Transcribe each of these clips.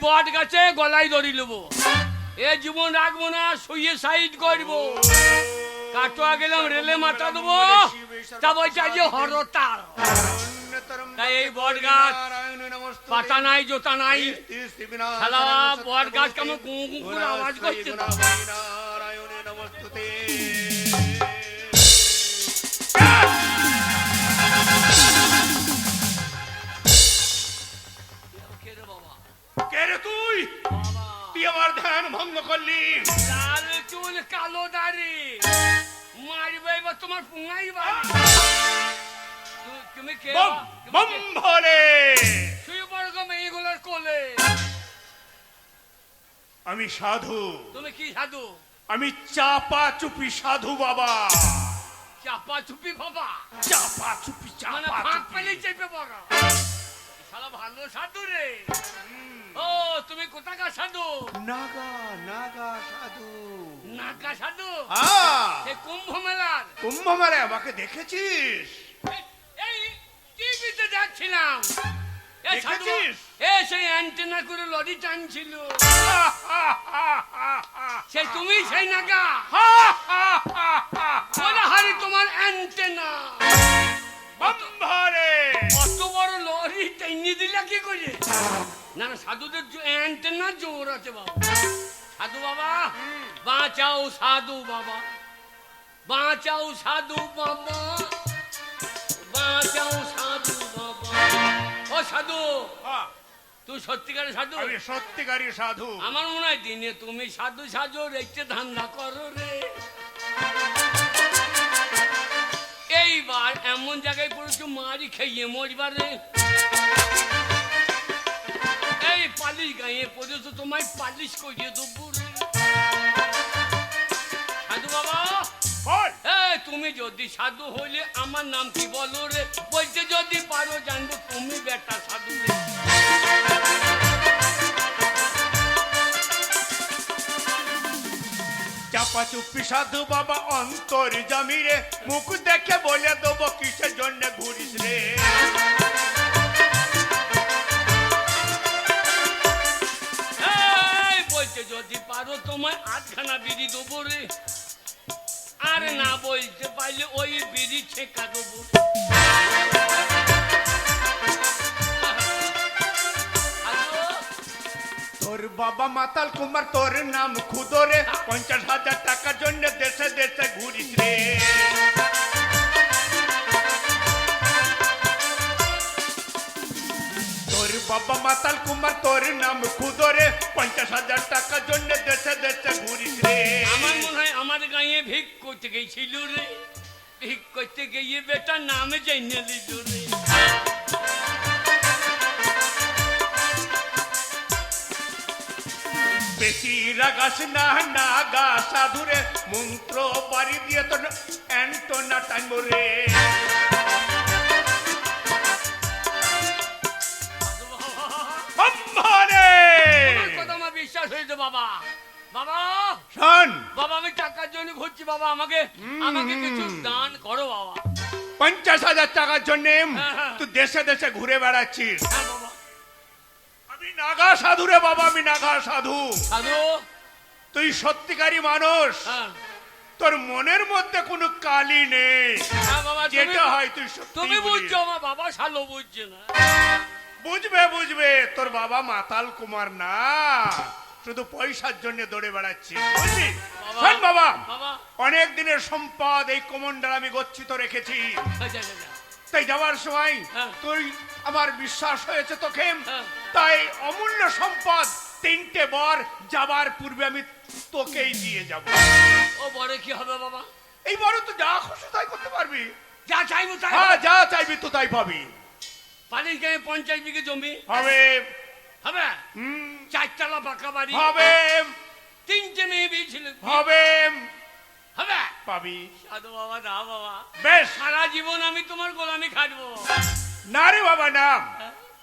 বট গাছে গলায় দড়ি নেবো, এ জীবন রাখবো না, শুয়ে সাইড করবো। কাটোয়া গেলাম রেলে মাথা দেবো, তা বলছে যে হরতাল। তাই এই বট গাছ পাতা নাই, জোতা নাই, শালা বট গাছ কেমন কুকুর আওয়াজ করছে। কে রে তুই? তুই আমার ধ্যান ভঙ্গ করলি। লাল চুল কালো দাড়ি মারবে এবার তোমার পুঙ্গাই বাড়ি। তুমি কে? বম ভোলে। শুয়ে পড়ো গো মেয়েগুলোর কোলে। আমি সাধু। তুমি কি সাধু? আমি চাপা চুপি সাধু বাবা। চাপা চুপি বাবা? চাপা চুপি মানে চাপা ফাঁক চুপি। পেলেই চেপে পড়া। শালা ভালো সাধু রে। ও তুমি কোথাকার সাধু? নাগা নাগা সাধু। নাগা সাধু? হ্যাঁ, এই কুম্ভ মেলার। কুম্ভ মেলায় আমাকে দেখেছিস? এই টিভিতে দেখছিলাম। এই সাধু, দেখেছিস? এই সেই অ্যান্টেনা করে লরি টানছিল। সেই তুমি সেই নাগা? বলে হারি তোমার অ্যান্টেনা। বম্ভারে অত বড় লরি টেনে দিলা কি করে? না না, সাধুদের অ্যান্টেনা জোর আছে বাবা। সাধু বাবা বাঁচাও, সাধু বাবা বাঁচাও, সাধু বাবা বাঁচাও, সাধু বাবা। ও সাধু, তুই সত্যিকারের সাধু? আমি সত্যিকারী সাধু। আমার মনে হয় দিনে তুমি সাধু সাজো, রেখে ধান্দা করো রে। এইবার এমন জায়গায় পড়েছো মারি খেয়ে মরবারে। এই পালিশ গায়ে পড়েছো, তোমায় পালিশ করিয়ে দেবো রে। সাধু বাবা তুমি যদি সাধু হইলে আমার নাম কি বলো রে? বলতে যদি পারো জানবো তুমি বেটা সাধু রে। চাপা চুপি সাধু বাবা অন্তর জামিরে, মুখ দেখে বলে দেবো কিসের জন্য ঘুরিস রে। বলতে যদি পারো তোমায় আধখানা বিড়ি দেবো রে। আর না বলতে পারলে ওই বিড়ি ছেঁকা দেবো। তোর বাবা মাতাল কুমার, তোর নাম খুদরে, 50,000 টাকার জন্য দেশে দেশে ঘুরিস রে। তোর বাবা মাতাল কুমার, তোর নাম খুদরে, 50,000 টাকার জন্য দেশে দেশে ঘুরিস রে। আমার মনে হয় আমার গাঁয়ে ভিক করতে গেছিল রে। ভিক করতে গিয়ে বেটা নামে জেনে দিল রে। বেশি রাগাস না নাগা সাধুরে, মন্ত্র বাড়ি দিয়ে তোর অ্যান্টোনা টাইম রে। কথা আমার বিশ্বাস হয়েছে বাবা। বাবা শোন বাবা, আমি টাকার জন্য ঘুরছি বাবা, আমাকে আমাকে কিছু দান করো বাবা। 50,000 টাকার জন্য হ্যাঁ। তুই দেশে দেশে ঘুরে বেড়াচ্ছিস। হ্যাঁ বাবা। আমি নাগা সাধু রে বাবা, আমি নাগা সাধু। সাধু? তুই সত্যিকারী মানুষ, হ্যাঁ তোর মনের মধ্যে কোনো কালি নেই। হ্যাঁ বাবা, যেটা হয় তুই সত্যি তুমি বলিস। বুঝছো, আমার বাবা শালো বুঝছে না। বুঝবে বুঝবে, তোর বাবা মাতাল কুমার না, শুধু পয়সার জন্য দৌড়ে বেড়াচ্ছি বুঝলি? শোন বাবা, বাবা অনেক দিনের সম্পদ এই কমন্ডার আমি গচ্ছিত রেখেছি। আচ্ছা আচ্ছা তাই যাওয়ার সময় হ্যাঁ। তুই আমার বিশ্বাস হয়েছে তোকে, হ্যাঁ। তাই অমূল্য সম্পদ 3টে বর যাবার পূর্বে আমি তোকেই দিয়ে যাব। ও বড় কি হবে বাবা? এই বড় তো যা খুশি তাই করতে পারবি। যা চাইবো তাই হ্যাঁ, যা চাইবি তো তাই পাবি। পালিশ গায়ে 50 বিঘে জমি হবে হবে, হুম, 4 তলা পাকা বাড়ি হবে 3টে মেয়ে বিয়ে ছিল হবে, হবে। পাবি। সাধু বাবা না বাবা, বেশ, সারা জীবন আমি তোমার গোলামি খাটবো। না রে বাবা না,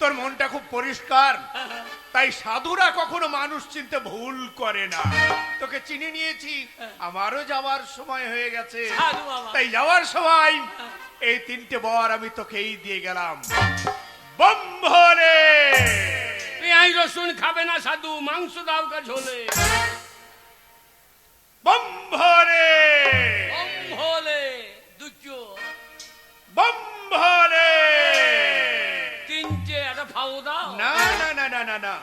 তোর মনটা খুব পরিষ্কার, তাই সাধুরা কখনো মানুষ চিনতে ভুল করে না। তোকে চিনে নিয়েছি, আমারও যাওয়ার সময় হয়ে গেছে, সাধু বাবা। তাই যাওয়ার সময় এই 3টে বর আমি তোকেই দিয়ে গেলাম। বম্ভরে পেঁয়াজ রসুন খাবে না সাধু, মাংস দাও কা ঝোলে। বম্ভরে অম্ভলে দুচো বম্ভরে। তিনটে একটা ফাও দাও। না না না না না না,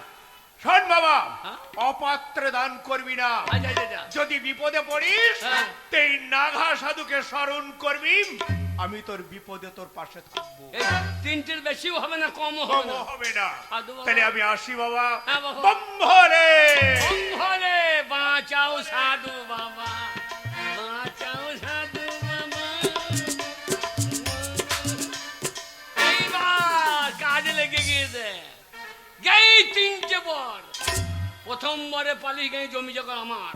শোন বাবা, হ্যাঁ? অপাত্রে দান করবি না। আচ্ছা আচ্ছা আচ্ছা। যদি বিপদে পড়িস হ্যাঁ। তেই নাঘা সাধুকে স্মরণ করবি, আমি তোর বিপদে তোর পাশে থাকবো। এই তিনটের বেশিও হবে না, কমও হবে না। হবে না। সাধু বাবা। তাহলে আমি আসি বাবা। হ্যাঁ বাবা। বম্ভরে অম্ভলে বাঁচাও সাধু বাবা, বাঁচাও সাধু বাবা। এইবার কাজে লেগে গিয়েছে। গেই তিনটে বর। প্রথমবারে পালিয়ে গেই জমি জগা আমার,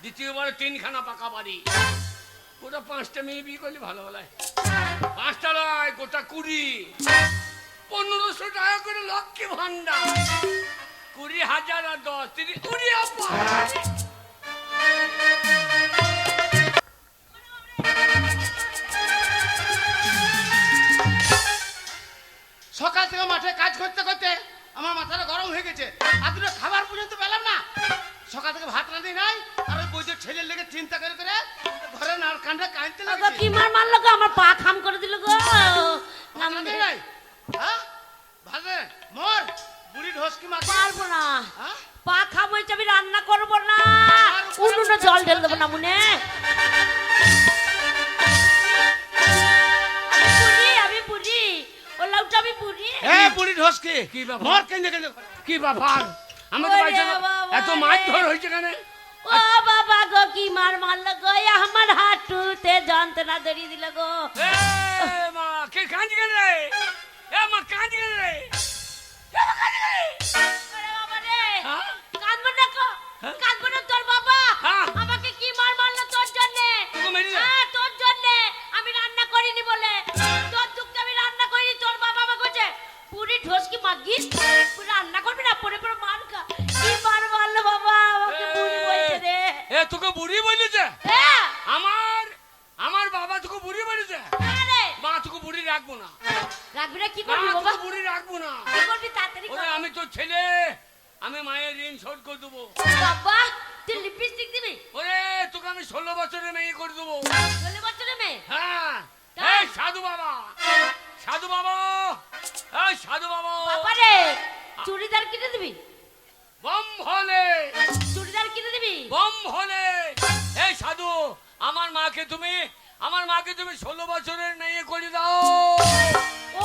দ্বিতীয়বারে তিনখানা পাকা বাড়ি। গোটা 5টা মেয়ে বিয়ে করলে ভালো হলো। 5টা নয়, গোটা 20। 1500 টাকা করে লক্ষ্মী ভান্ডার। 20,000 আর 10, 30, উড়ি আপা। সকাল থেকে মাঠে কাজ করতে করতে আমার মাথাটা গরম হয়ে গেছে, আর দুটো খাবার পর্যন্ত পেলাম না। সকাল থেকে ভাত রাঁধি নাই, আর ওই বইদের ছেলের লেগে চিন্তা করে করে ঘরে নার কাণ্ডে কাঁদতে গো লাগছে। কি মার মারলো গো, আমার পা খাম করে দিল গো। ভাত রাঁধি নাই, হ্যাঁ ভাজে মোর বুড়ি ঢোস কি মাছ পারবো না, হ্যাঁ পা খাম হয়েছে, আমি রান্না করবো না। উনুনে জল ঢেলে দেবো না মনে। আমি বুড়ি, ও লাউটা আমি বুড়ি। হ্যাঁ বুড়ি ঢোস কি কি ব্যাপার? মোর কেঁদে কেঁদে কি ব্যাপার? আমাদের ওরে বাড়িতে বাবা এত মাছ রে। ধর হয়েছে কেন? ও বাবা গো কি মার মারলো গো, আমার হাঁটুতে যন্ত্রণা ধরিয়ে দিল গো। এ মা, কে কাঁদছে কেন রে? এ মা, কাঁদছে কেন রে? এ মা, কাঁদছে কেন রে? ওরে বাবা রে, হ্যাঁ? কাঁদবো না গো, হ্যাঁ? কাঁদবো না। তোর বাবা হ্যাঁ? আমাকে কি মার মারলো তোর জন্যে। তোকে মেরেছে? হ্যাঁ, তোর জন্যে। আমি রান্না করিনি বলে, তোর দুঃখে আমি রান্না করিনি। তোর বাবা আমাকে বলছে পুরি ঢোসকি মাগিস, তুই রান্না করবি না, পরে পরে মার খা। কি মার মারলো বাবা, আমাকে বুড়ি বলছে রে। এ তোকে বুড়ি বলেছে? হ্যাঁ, আমার বাবা তোকে বুড়ি বলেছে? হ্যাঁ রে। মা, তোকে বুড়ি রাখবো না। রাখবি না? কি না, করবি বাবা? তোকে বুড়ি রাখবো না। কি করবি তাড়াতাড়ি কর। ওরে আমি তোর ছেলে, আমি মায়ের ঋণ শোধ করে দেবো। বাবা তুই লিপস্টিক দিবি? ওরে তোকে আমি 16 বছরের মেয়ে করে দেবো। 16 বছরের মেয়ে? হ্যাঁ। তাই? এই সাধু বাবা, সাধু বাবা, এই সাধু বাবা। বাবা রে, চুড়িদার কিনে দিবি? বম হলে, চুড়িদার কিনে দিবি? বম হলে। এই সাধু, আমার মাকে তুমি 16 বছরের মেয়ে করে দাও।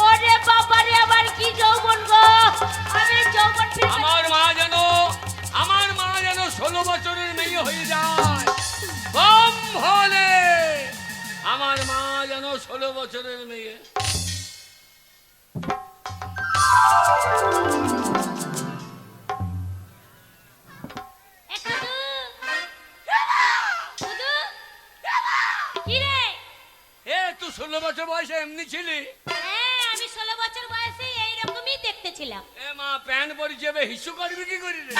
ওরে বাবা রে, আবার কি যৌবন গো, আমি যৌবন ফিরে আমার মা যেন 16 বছরের মেয়ে হয়ে যায়। বম হলে আমার মা যেন 16 বছরের মেয়ে। একটু শুধু কি রে? এ তুই 16 বছর বয়সে এমনি ছিলি? হ্যাঁ, আমি 16 বছর বয়সে এইরকমই দেখতে ছিলাম। এ মা, প্যান্ট পরে যাবে, হিসু করবি কি করি রে?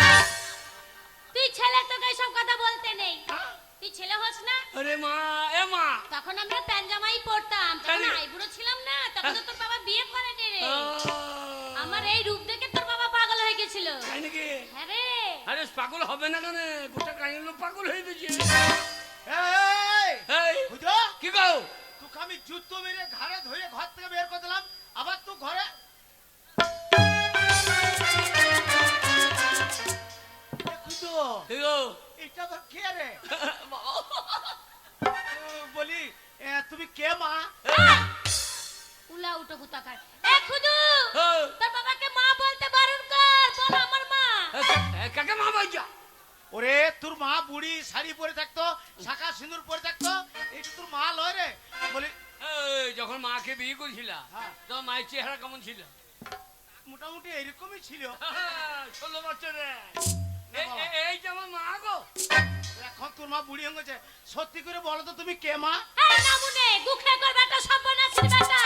তুই ছেলে, তোকে এইসব কথা বলতে নেই। তুই ছেলে হোস না? আরে মা, এ মা। তখন আমরা প্যান্জামাই পরতাম, তখন তাই? আইবুড়ো ছিলাম না, তখন তো তোর বাবা বিয়ে করেনি রে। আহ, আমার এই রূপ দেখে তোর বাবা পাগল হয়ে গেছিল। তাই নাকি? হ্যাঁ রে। আরে পাগল হবে না কেন? গোটা কাহিনী লোক পাগল হয়ে গেছে। এই এই, বুঝো কি গো? তোকে আমি জুতো মেরে ঘাড়ে ধরে ঘর থেকে বের করে দিলাম, আবার তুই ঘরে খুঁজো। কি গো? এটা তো কে রে? বলি তুমি কে মা? উলা উটো কুতাকার। এ খুদু, হ্যাঁ। তোর বাবাকে মা বলতে বারণ কর, বল আমার মা। কাকে মা বলছা? ওরে তোর মা বুড়ি শাড়ি পরে থাকতো, শাঁখা সিঁদুর পরে থাকতো, এটা তোর মা লয় রে। বলি এই, যখন মাকে বিয়ে করেছিল হ্যাঁ। তখন মায়ের চেহারা কেমন ছিল? মোটামুটি এরকমই ছিল। 16 বছরে। না বাবা। এই যে আমার মা গো। এখন তোর মা বুড়ি হয়ে গেছে, সত্যি করে বলো তো তুমি কে মা? এই নামুনে গুখে কর বেটা, সর্বনাশের বেটা।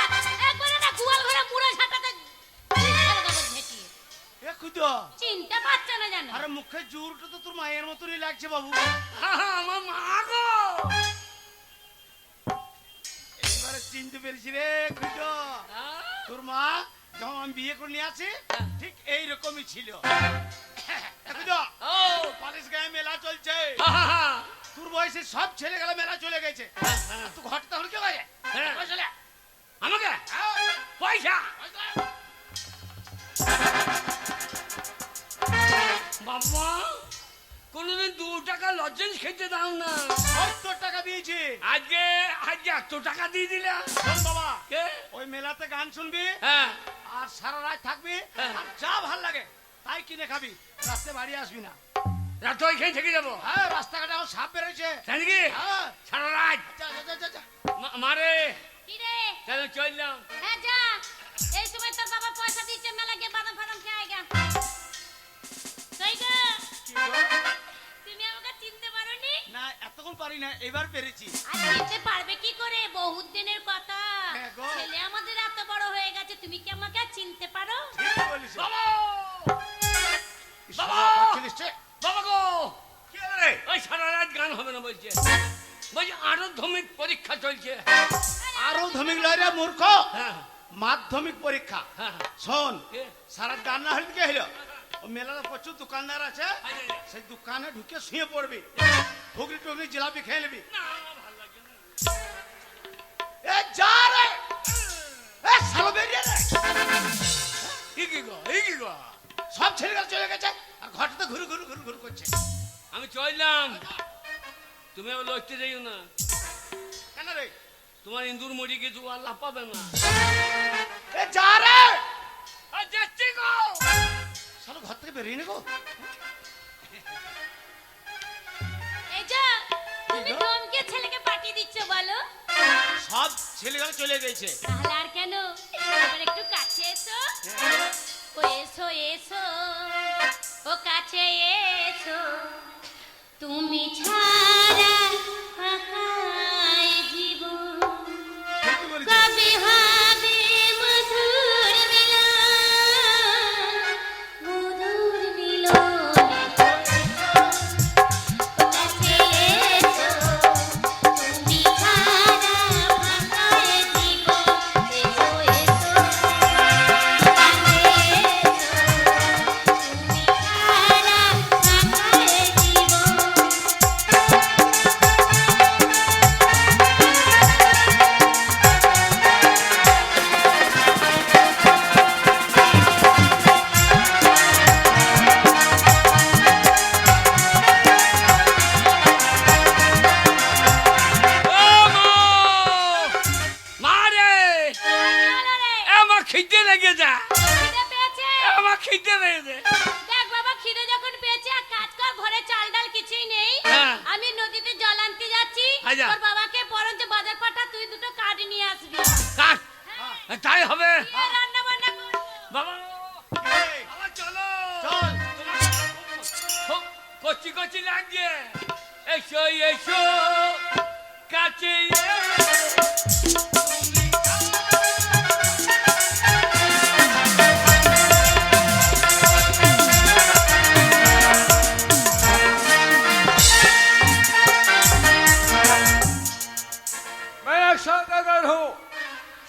একবারে না গোয়াল ঘরে মুড়ে ঝাঁটাতে ভেটিয়ে। এ খুঁজো। চিন্তা পাচ্ছে না জানো? আরে মুখে জোরটা তো তোর মায়ের মতনই লাগছে বাবু। আমার মা গো। এবারে চিনতে পেরেছি রে খুঁজো। হ্যাঁ? তোর মা যখন আমি বিয়ে করে নিয়ে আসি হ্যাঁ। ঠিক এইরকমই ছিল। দেখো তো, ও পালিশ গায়ে মেলা চলছে, হা, হা, হা। তোর বয়সে সব ছেলে গেলে মেলা চলে গেছে, তুই ঘরটা তাহলে কে করে? হ্যাঁ। চলে আমাকে পয়সা বাবা, কোনদিন 2 টাকা লজেন্স খেতে দাও না, 70 টাকা দিয়েছি। আজকে এত টাকা দিয়ে দিলা। শোন বাবা, কে? ওই মেলাতে গান শুনবি হ্যাঁ আর সারা রাত থাকবি, হ্যাঁ। আর যা ভাল লাগে তাই কিনে খাবি, রাস্তায় বাড়ি আসবি না। রাত ওইখানে থেকে যাবো। হ্যাঁ, রাস্তাঘাটে এখন সাপ বেরোচ্ছে। তাই নাকি? হ্যাঁ, সারা রাত যা, যা, যা, যা, যা। মারে কি রে? তাহলে চললাম। হ্যাঁ যা, এই সময় তোর বাবা পয়সা দিচ্ছে, মেলা গিয়ে বাদাম ফাদাম খেয়ে আয় গা। কই গো? কি গো? তুমি আমাকে চিনতে পারোনি? না, এতক্ষণ পারি না, এবার পেরেছি। আর চিনতে পারবে কি করে? বহুত দিনের কথা। হ্যাঁ গো। ছেলে আমাদের এত বড় হয়ে গেছে, তুমি কি আমাকে আর চিনতে পারো? ঠিক বলিস। বাবা বাবা, বাবা! পাচ্ছিলিস রে? বাবা গো, কি হলো রে? ওই সারা রাত গান হবে না বলছে, বলছে আরো ধমিক পরীক্ষা চলছে। আরো ধমিক লয় রে মূর্খ, হ্যাঁ মাধ্যমিক পরীক্ষা। হ্যাঁ শোন, কে? সারা গান না হলে কে হলো? ও মেলাতে প্রচুর দোকানদার আছে, আয়, আয়, আয়। সেই দোকানে ঢুকে শুয়ে পড়বি, ঠুকরি টুকরি জিলাপি খেয়ে নিবি। না, ভালো লাগছে না। এ যা রে, এ শালো বেরিয়ে রে। এই কি গো, এই কি গো? সব ছেলেগুলো চলে গেছে আর ঘরটাতে ঘুরু ঘুরু ঘুরু ঘুরু করছে। আমি চললাম, তুমি আবার লড়তে যাইও না, কেন রে? তোমার ইন্দুর মরি কিছু আল্লাহ পাবে না। এ যা রে, আর যাচ্ছি গো। শালো ঘর থেকে বেরিয়ে নে গো। এই যা, তুমি ধমকে ছেলেকে পাঠিয়ে দিচ্ছ বলো? সব ছেলেগুলো চলে গেছে। তাহলে আর কেন? এবার একটু কাছে এসো। ও এসো এসো, ও কাছে এসো, তুমি ছাড়া ফাঁকায় জীবন, ঠিকই বলেছিস। কবে হবে মধুর মিলন, মধুর মিলনে কাছে এসো, তুমি ছাড়া ফাঁকায় জীবন, এসো এসো, কাছে এসো, তুমি ছাড়া ফাঁকায় জীবন। ও মা! মা রে! চলো রে, এ আমার খিদে লেগে যা, খিদে পেয়েছে? আমার খিদে লেগে যায়। দেখ বাবা, খিদে যখন পেয়েছে এক কাজ কর, ঘরে চাল ডাল কিছুই নেই, হ্যাঁ। আমি নদীতে জল আনতে যাচ্ছি, আচ্ছা। তোর বাবাকে বরঞ্চ বাজার পাঠা, তুই দুটো কাঠ নিয়ে আসবি। কাট, হ্যাঁ। তাই হবে। দিয়ে রান্না বান্না করবো। বাবা এই, বাবা চলো, চল। খুব কচি কচি লাগছে, এসো এসো কাছে এসো। मैं एक सौदागर हूँ।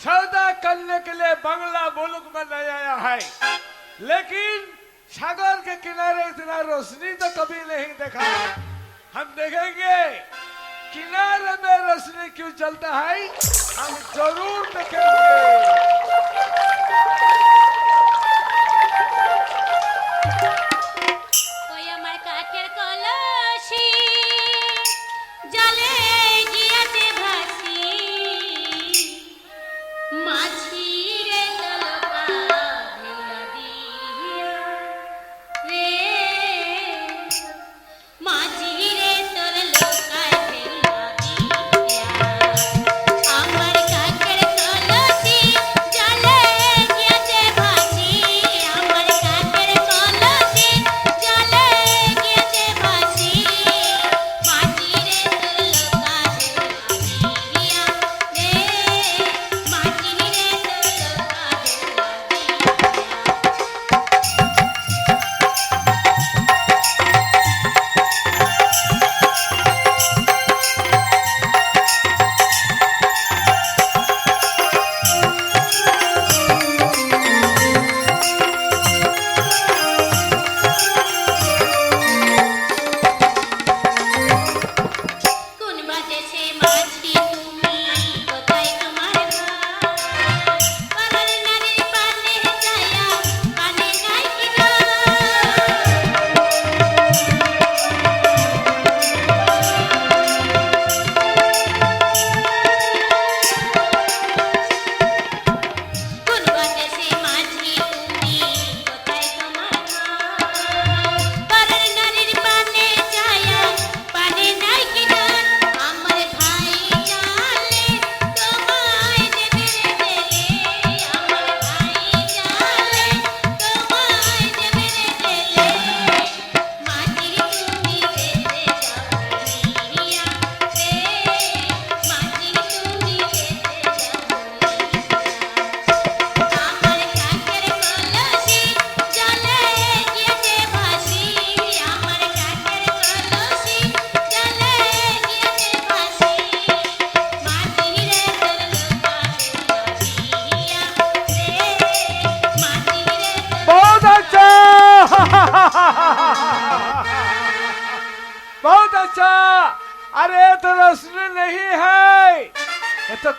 सौदा करने के लिए बंगला मुल्क में नहीं आया है, लेकिन सागर के किनारे इतना रोशनी तो कभी नहीं देखा। हम देखेंगे किनारे में रोशनी क्यों चलता है, हम जरूर देखेंगे। ওই আমার কাঠের কলসি জলে গিয়াছে ভাসি, মাছি রে তলপা ভেলা দিয়া রে, মাছি রে তোর লোকায় ভেলা দিয়া, আমার কাঠের কলসি জলে গিয়াছে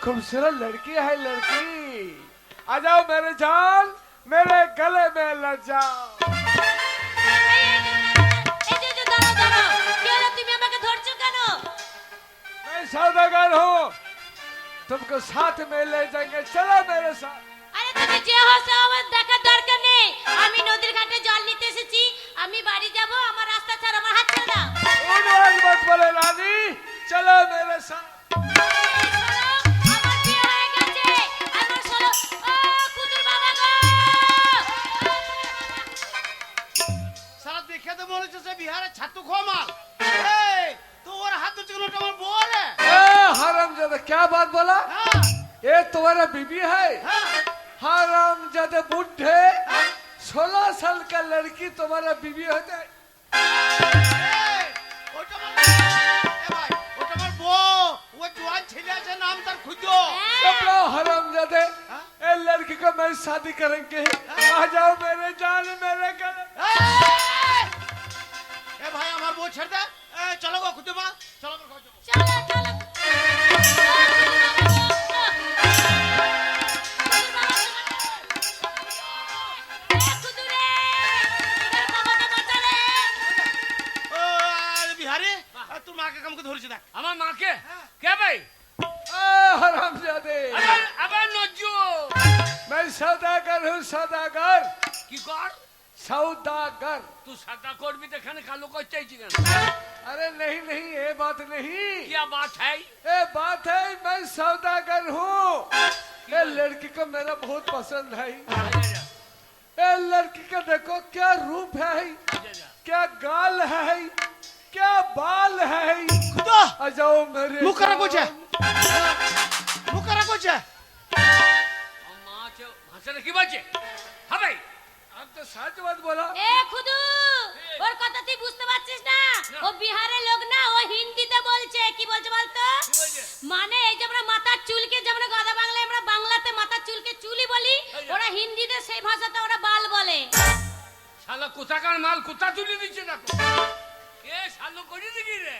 खूबसूरत लड़की है लड़की। आ जाओ मेरे जान, मेरे गले में लग जाओ। এই যে দাঁড়াও দাঁড়াও, কি হলো তুমি আমাকে ধরছো কেন? मैं सौदागर हूँ, तुमको साथ में ले जाएंगे, चलो मेरे साथ। আরে তুমি যে হসো আমার দেখার দরকার নেই। আমি নদীর ঘাটে জল নিতে এসেছি, আমি বাড়ি যাব, আমার রাস্তা ছাড়ো, আমার হাত ছেড়ে দাও। उड़वान मत बोले रानी, चलो मेरे साथ। আমার বিয়ে হয়ে গেছে, আমার শোনো, ও কুতুর বাবা গো। সারা দেখে তো মনে হচ্ছে সে বিহারের ছাতু খোমাল। এই তো ওর হাত ধরছে কেন? ওটা আমার বউ রে। हरामजादा, क्या बात बोला? হ্যাঁ ये तुम्हारा बीबी है? হ্যাঁ हरामजादा बुढ़े, 16 साल का लड़की तुम्हारा बीबी होता है? এই, ওটা আমার এ ভাই, ওটা আমার বউ। ও জোয়ান ছেলে আছে, নাম তার খুঁজো। चुप रहो हरामजादे, ये लड़की को मैं शादी करेंगे। आ जाओ मेरे जान, मेरे गले। এ ভাই আমার বউ ছেড়ে দে। চলো গো খুঁজো মা, চলো আমার ঘর যাবো। চলো চলো। ও, বিহারি তোর মাকে কামকে ধরেছে দেখ। আমার মাকে কে ভাই? हरामजादे, আবার আবার নজ্জু मैं सौदागर हूँ, सौदागर, কি কর? सौदागर। তুই সাদা করবি তো এখানে কালো কর চাইছি কেন? अरे नहीं नहीं, ये बात नहीं, क्या बात है? ये बात है, मैं सौदागर हूँ। ये लड़की को मेरा बहुत पसंद है। ये लड़की का देखो क्या रूप है, क्या गाल है, क्या बाल है। খুঁজো आ जाओ मेरे মুখ খারাপ जान। করছে, মুখ খারাপ করছে। ভাষাটা কি বলছে? হ্যাঁ ভাই, अब तो सच बात बोला। এ খুদু, ওর কথা তুই বুঝতে পারছিস না? ও বিহারের লোক না, ও হিন্দিতে বলছে। কি বলছে বলতো? কি বলছে? মানে এই যে আমরা মাথার চুলকে, যেমন গাদা বাংলায় আমরা বাংলাতে মাথার চুলকে চুলি বলি, ওরা হিন্দিতে সেই ভাষাতে ওরা বাল বলে। শালা কোথাকার মাল কোথা তুলে দিচ্ছে না? এ শালো করে দিবি রে।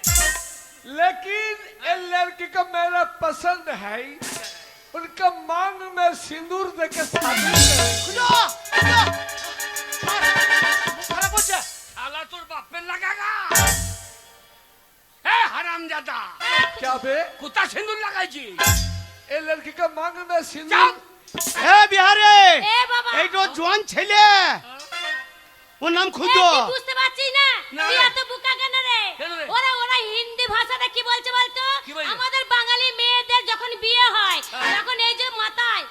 लेकिन ये लड़की को मेरा पसंद है, उनका मांग में सिंदूर देके शादी करेंगे। খুঁজো খুঁজো। মুখ খারাপ করছে। শালা তোর বাপের লাগাগা। হে হারামজাদা, क्या बे? কোথা সিঁদুর লাগাইছি? ये लड़की का मांग में যাও। सिंदूर। এ বিহারি এ বাবা, এইটা জোয়ান ছেলে, ওর নাম এ, খুঁজো। তুই বুঝতে পারছিস না? না। তুই এত বোকা কেন রে? কেন রে? ওরা ওরা হিন্দি ভাষাটা কি বলছে বলতো? কি বলছে? আমাদের বাঙালি মেয়েদের যখন বিয়ে হয়, তখন এই যে মাথায়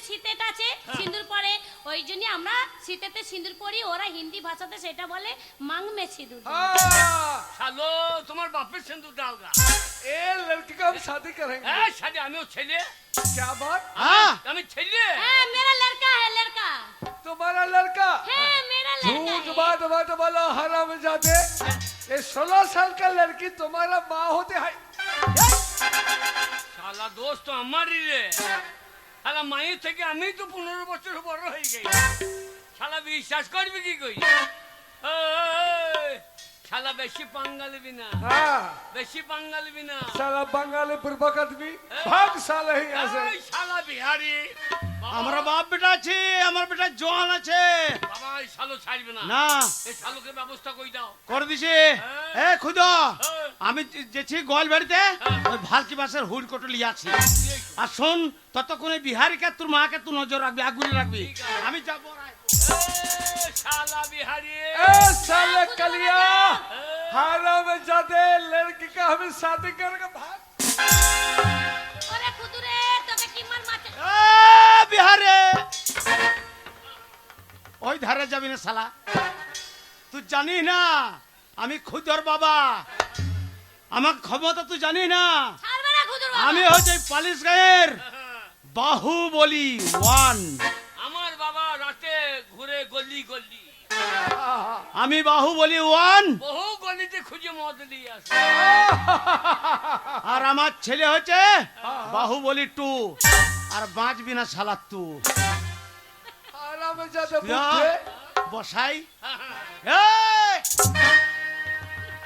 শীতেটা আছে, সিঁদুর পরে, ওই জন্য আমরা শীতেতে সিঁদুর পরি। ওরা হিন্দি ভাষাতে সেটা বলে মাং মে সিঁদুর। हाँ, শালো তোমার বাপের সিঁদুর দাওগা। ये लड़की को हम शादी करेंगे। হ্যাঁ শাদি, আমিও ছেলে। क्या बात? হ্যাঁ আমি ছেলে। হ্যাঁ মেরা লড়কা है लड़का। तुम्हारा लड़का? হ্যাঁ मेरा लड़का झूठ है। बात बात बोलो हरामजादे, ये 16 साल का लड़की तुम्हारा माँ होते है। শালা দোস্ত তো আমারই রে। শালা মায়ের থেকে আমি তো 15 বছর বড় হয়ে গেছি। শালা বিশ্বাস করবি কি কই? ওই, শালা বেশি পাঙ্গা লিবি না, हाँ, বেশি পাঙ্গা লিবি না। साला बंगाली पूर्वक आदमी, भाग साला ही यहाँ से। ওই শালা বিহারি। আমার বাপ বেটা আছে, আমার বেটা জোয়ান আছে। বাবা এই শালো ছাড়বে না। না এই শালোকে ব্যবস্থা কই দাও। করে দিছি। এ খুঁজো, আমি যেছি গোয়াল বাড়িতে, ওই ভালকি বাসের হুড কটলি আছি। আর শোন, ততক্ষণে বিহারিকে তোর মাকে তুই নজর রাখবি, আগুনে রাখবি। আমি যাবো রায়। এ শালা বিহারি। ए साले कलिया, हरामजादे, लड़की का हम शादी करेंगे, भाग। ওরে খুদুরে, তোকে কি মার মারছে? এ বিহারে, ওই ধারে যাবি না শালা। তুই জানিস না আমি খুদর বাবা, আমার ক্ষমতা তুই জানিস না। ছাড়বে না খুদুর বাবা। আমি হচ্ছে পালিশ গায়ের বাহুবলী 1। আমার বাবা রাতে ঘুরে গলি গলি, আমি বাহুবলী 1, বহু গলিতে খুঁজে মদ নিয়ে আসে। আর আমার ছেলে হচ্ছে বাহুবলী 2। আর বাঁচবি না শালা তুই। हरामजादे बुद्धे। বসাই এই!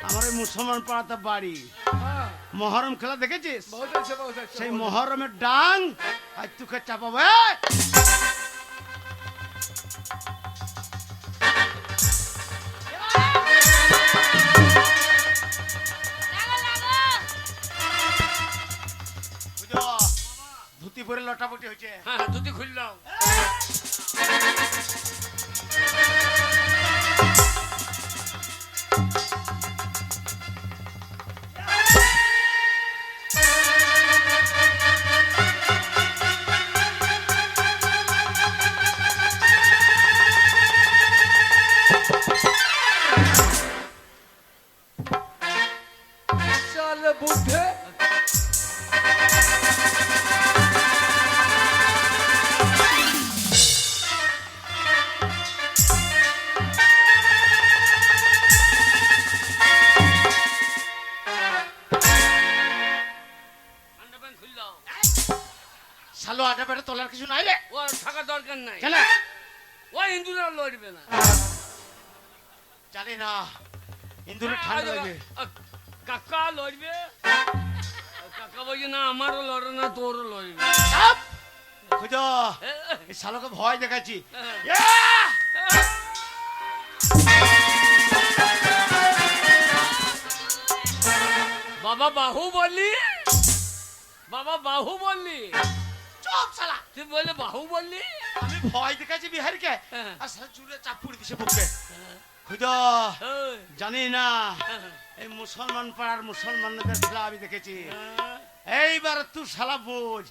আমার ওই মুসলমান পাড়াতে বাড়ি। हाँ, মহরম খেলা দেখেছিস? बहुत अच्छा बहुत अच्छा সেই बहुत মহরমের ডাং আজ তোকে চাপাবে। বুঝো, ধুতি পরে লটাপটি হয়েছে। হ্যাঁ ধুতি খুললাম। चल बुद्धे আন্ডারপ্যান্ট খুললাম। শালো আটা পেটে তোলার কিছু নাই রে। ও আর থাকার দরকার নাই। কেন? ও হিন্দুরা লড়বে না। জানি না, ইন্দুরে ঠান্ডা লাগে। কাকা লড়বে। কাকা বলছে না আমারও লড়ে না তোরও লড়বে। চাপ! খুঁজো, এই শালোকে ভয় দেখাচ্ছি। বাবা বাহু বললি, বাবা বাহু বললি, চুপ শালা! তুই বলে বাহু বললি। আমি ভয় দেখাচ্ছি বিহারিকে, হ্যাঁ। আর শালা চুলে চাপ পুড়ে দিছে বুকে। খুঁজো, এই, জানি না, হ্যাঁ, এই মুসলমান পাড়ার মুসলমানদের খেলা আমি দেখেছি। হ্যাঁ। এইবার তুই শালা বুঝ।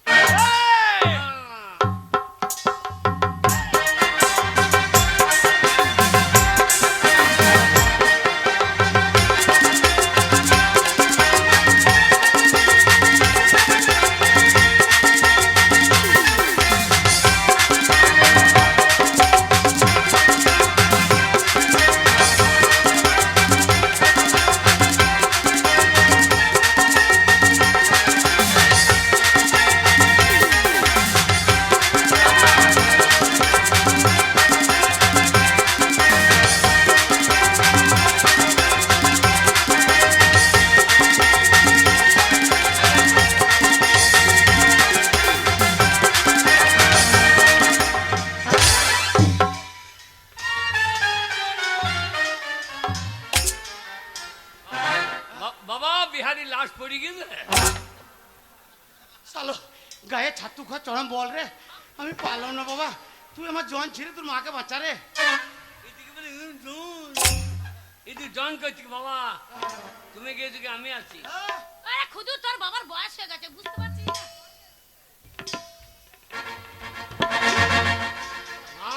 বাবা বিহারি লাশ পড়ে গেছে। শালো গায়ে ছাতু খা চরম বল রে, আমি পারলাম না বাবা। তুই আমার জন ছিঁড়ে তোর মাকে বাঁচা রে। এদিকে বলে জন, এদিকে জন করছি বাবা। তুমি গিয়েছো কি আমি আছি। আরে খুদু তোর বাবার বয়স হয়ে গেছে বুঝতে পারছিস না? মা,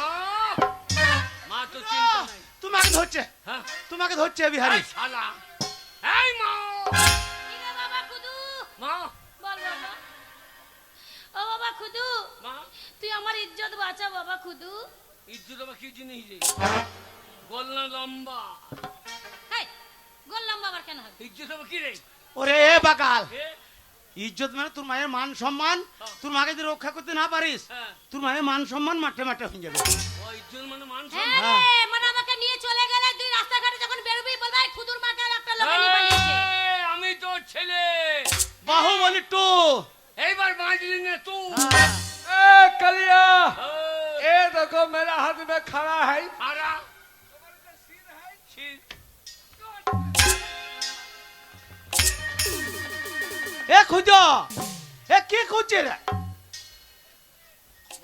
মা তো চিন্তা নাই। তোমাকে ধরছে, হ্যাঁ তোমাকে ধরছে বিহারি। এই শালা, এই মা, কি রে বাবা খুদু? মা, বল বাবা। ও বাবা খুদু, মা, তুই আমার ইজ্জত বাঁচা বাবা খুদু। ইজ্জত আবার কি জিনিস রে? বল না লম্বা। হেই, গোল্লাম বাবার কেন হবে? ইজ্জত আবার কি রে? ওরে বাকাল, এ? ইজ্জত মানে তোর মায়ের মান সম্মান। তোর মাকে যদি রক্ষা করতে না পারিস, হ্যাঁ। তোর মায়ের মান সম্মান মাঠে মাঠে হয়ে যাবে। ও ইজ্জত মানে মান হ্যাঁ সম্মান। রে, মানে আমাকে নিয়ে চলে গেলে তুই রাস্তাঘাটে যখন বেরোবি বলবি এই খুদুর মাকে আর একটা লোক নিয়ে পালিয়েছে। এই, আমি তোর ছেলে। বাহুবলী টু। এইবার বাঁচলি না তুই। ए कलिया এই, ये देखो मेरा हाथ में खड़ा है আরা, ছি, এ খুঁজো, এ কি খুঁজছে রে?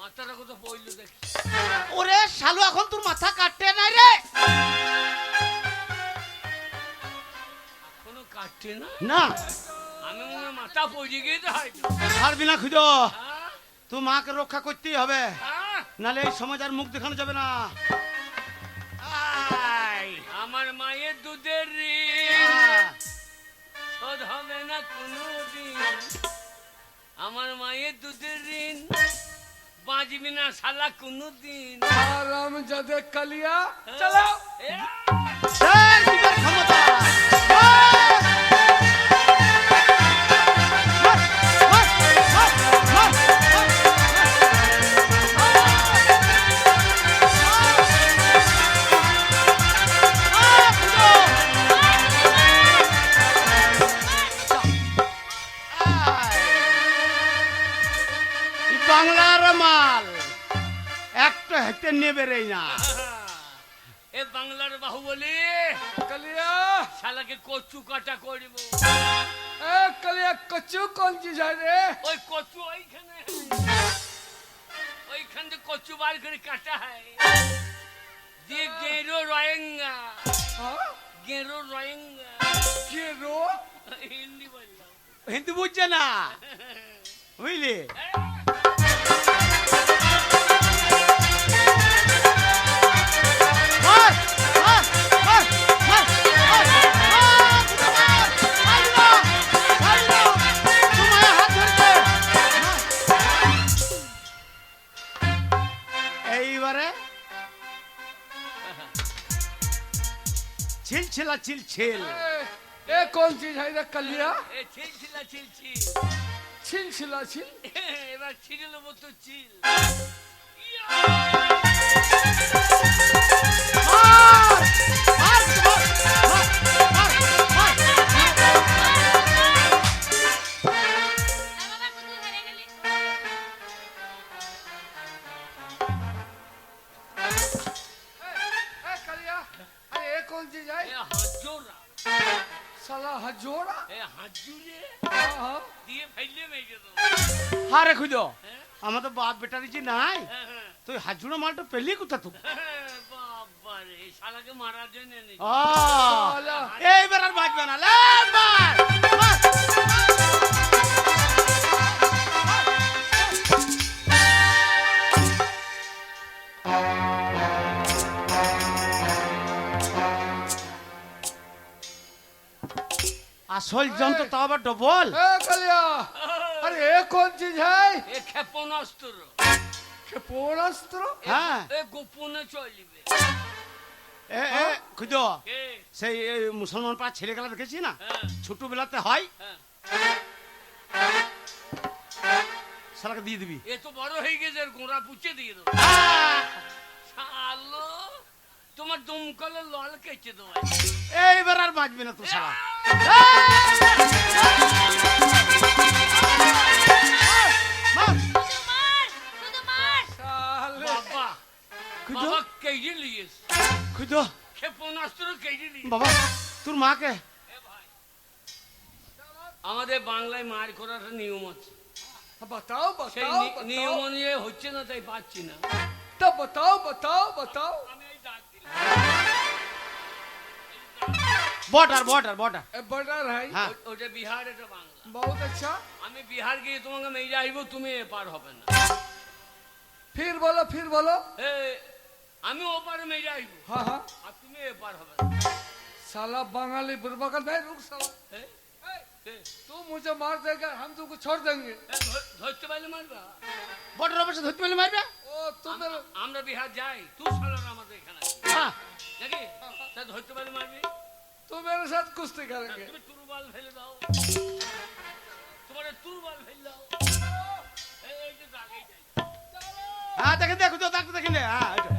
মাথাটা কত পড়লো দেখি। ওরে শালু, এখন তোর মাথা কাটতে নাই রে। এখনো কাটছে না। না আমি মনে হয় মাথা পড়ে গিয়েছে হয়তো। ছাড়বি না খুঁজো, হ্যাঁ? তুই মাকে রক্ষা করতেই হবে, হ্যাঁ? নালে এই সমাজ আর মুখ দেখানো যাবে না। আয়, আমার মায়ের দুধের আয়। ঋণ শোধ হবে না কোনোদিন। আমার মায়ের দুধের ঋণ বাঁচবি না শালা কোনোদিন। आराम जदे कलिया चलो এ, এই দিকের ক্ষমতা। তেমনি বেরোই না। এ বাংলার বাহুবলী कलिया শালাকে কচু কাটা করব। ए कलिया कच्चू कौन चीज है रे? ওই কচু ওইখানে ওইখানে কচু বার করে কাটা হয় দিয়ে গেরো রয়েঙ্গা हाँ? গেরো রয়েঙ্গা ये रो হিন্দি বললাম। হিন্দু বুঝছে না, বুঝলি? মার, মার, মার, মার, মার, মার, মার, মার, মার, তোমায় হাত ধরবে। এইবারে ছিল ছিলা ছিল ছিল। ए कौन चीज है रे कलिया? এ ছিলছিলা ছিলছি छिल छिला छिल এবার ছিঁড়ে নেবো তো চিল। মার, মার, মার, মার, মার, মার। বাবা গুদু হেরে গেলি। ए कलिया अरे ए कौन चीज है? এ হাজোরা साला हजोड़ा এ হাজুরে हाँ हाँ দিয়ে ফেললে মেরে দেবো। হারে খুঁজো, আমার তো বাপ বেটা দিচ্ছি নাই, হ্যাঁ, হ্যাঁ। তুই হাজুড়ো মালটা পেলি কোথা তুই? বাবা রে শালাকে মারার জন্য এনেছি। এইবার আর বাঁচবে না, লে, মার, মার, আসল যন্ত্র তো আবার ডবল। ए कलिया अरे ए कौन चीज है? এ ক্ষেপণাস্ত্র क्षेपणास्त्र হ্যাঁ, এ গোপনে চলবে। এ খুঁজো, এ সেই এই মুসলমান পাড়া ছেলেগুলা দেখেছি না, হ্যাঁ ছোটবেলাতে হয়, হ্যাঁ শালাকে দিয়ে দিবি। এ তো বড় হয়ে গেছে এর গোড়া পুঁচে দিয়ে দেবো। শালো তোমার দমকলের লল কেচে দেবো। এইবার আর বাঁচবি না তুই শালা। মার, গুদু মার, গুদু মার। साले বাবা খুঁজো, বাবা কেটে নিয়েছে খুঁজো, ক্ষেপণাস্ত্র কেটে নিয়েছে। বাবা তোর মাকে। এ ভাই আমাদের বাংলায় মার করার একটা নিয়ম আছে, बताओ সেই बताओ নিয়ম बताओ অনুযায়ী হচ্ছে না তাই পাচ্ছি না। तब बताओ बताओ बताओ আমি এই ডাক দিলাম। Border border border. ए बॉर्डर है হ্যাঁ, ওটা বিহার এটা বাংলা। बहुत अच्छा আমি বিহার গিয়ে তোমাকে মেরে আসব, তুমি এপার হবে না। फिर बोलो এ, আমি ওপারে মেরে আসবো हाँ हाँ আর তুমি এপার হবে না। साला बंगाली बुरबा का नहीं रुक साला এ, এ, तू मुझे मार देगा हम तुमको छोड़ देंगे এ, ধরতে পারলে মারবা। বর্ডার অফিসে ধরতে পারলে মারবে। ओ तुम मेरे আমরা বিহার যাই, তুই সালার আমাদের এখানে আসবি। হ্যাঁ, নাকি তা ধরতে পারলে মারবি। तू मेरे साथ कुश्ती करेंगे তুমি তুরবাল ফেলে দাও, তোমার তুরবাল ফেলে দাও। এই যে দাগেই যাই। হ্যাঁ, দেখেন দেখো তো, ডাক্তার দেখেন রে, হ্যাঁ, এই তো।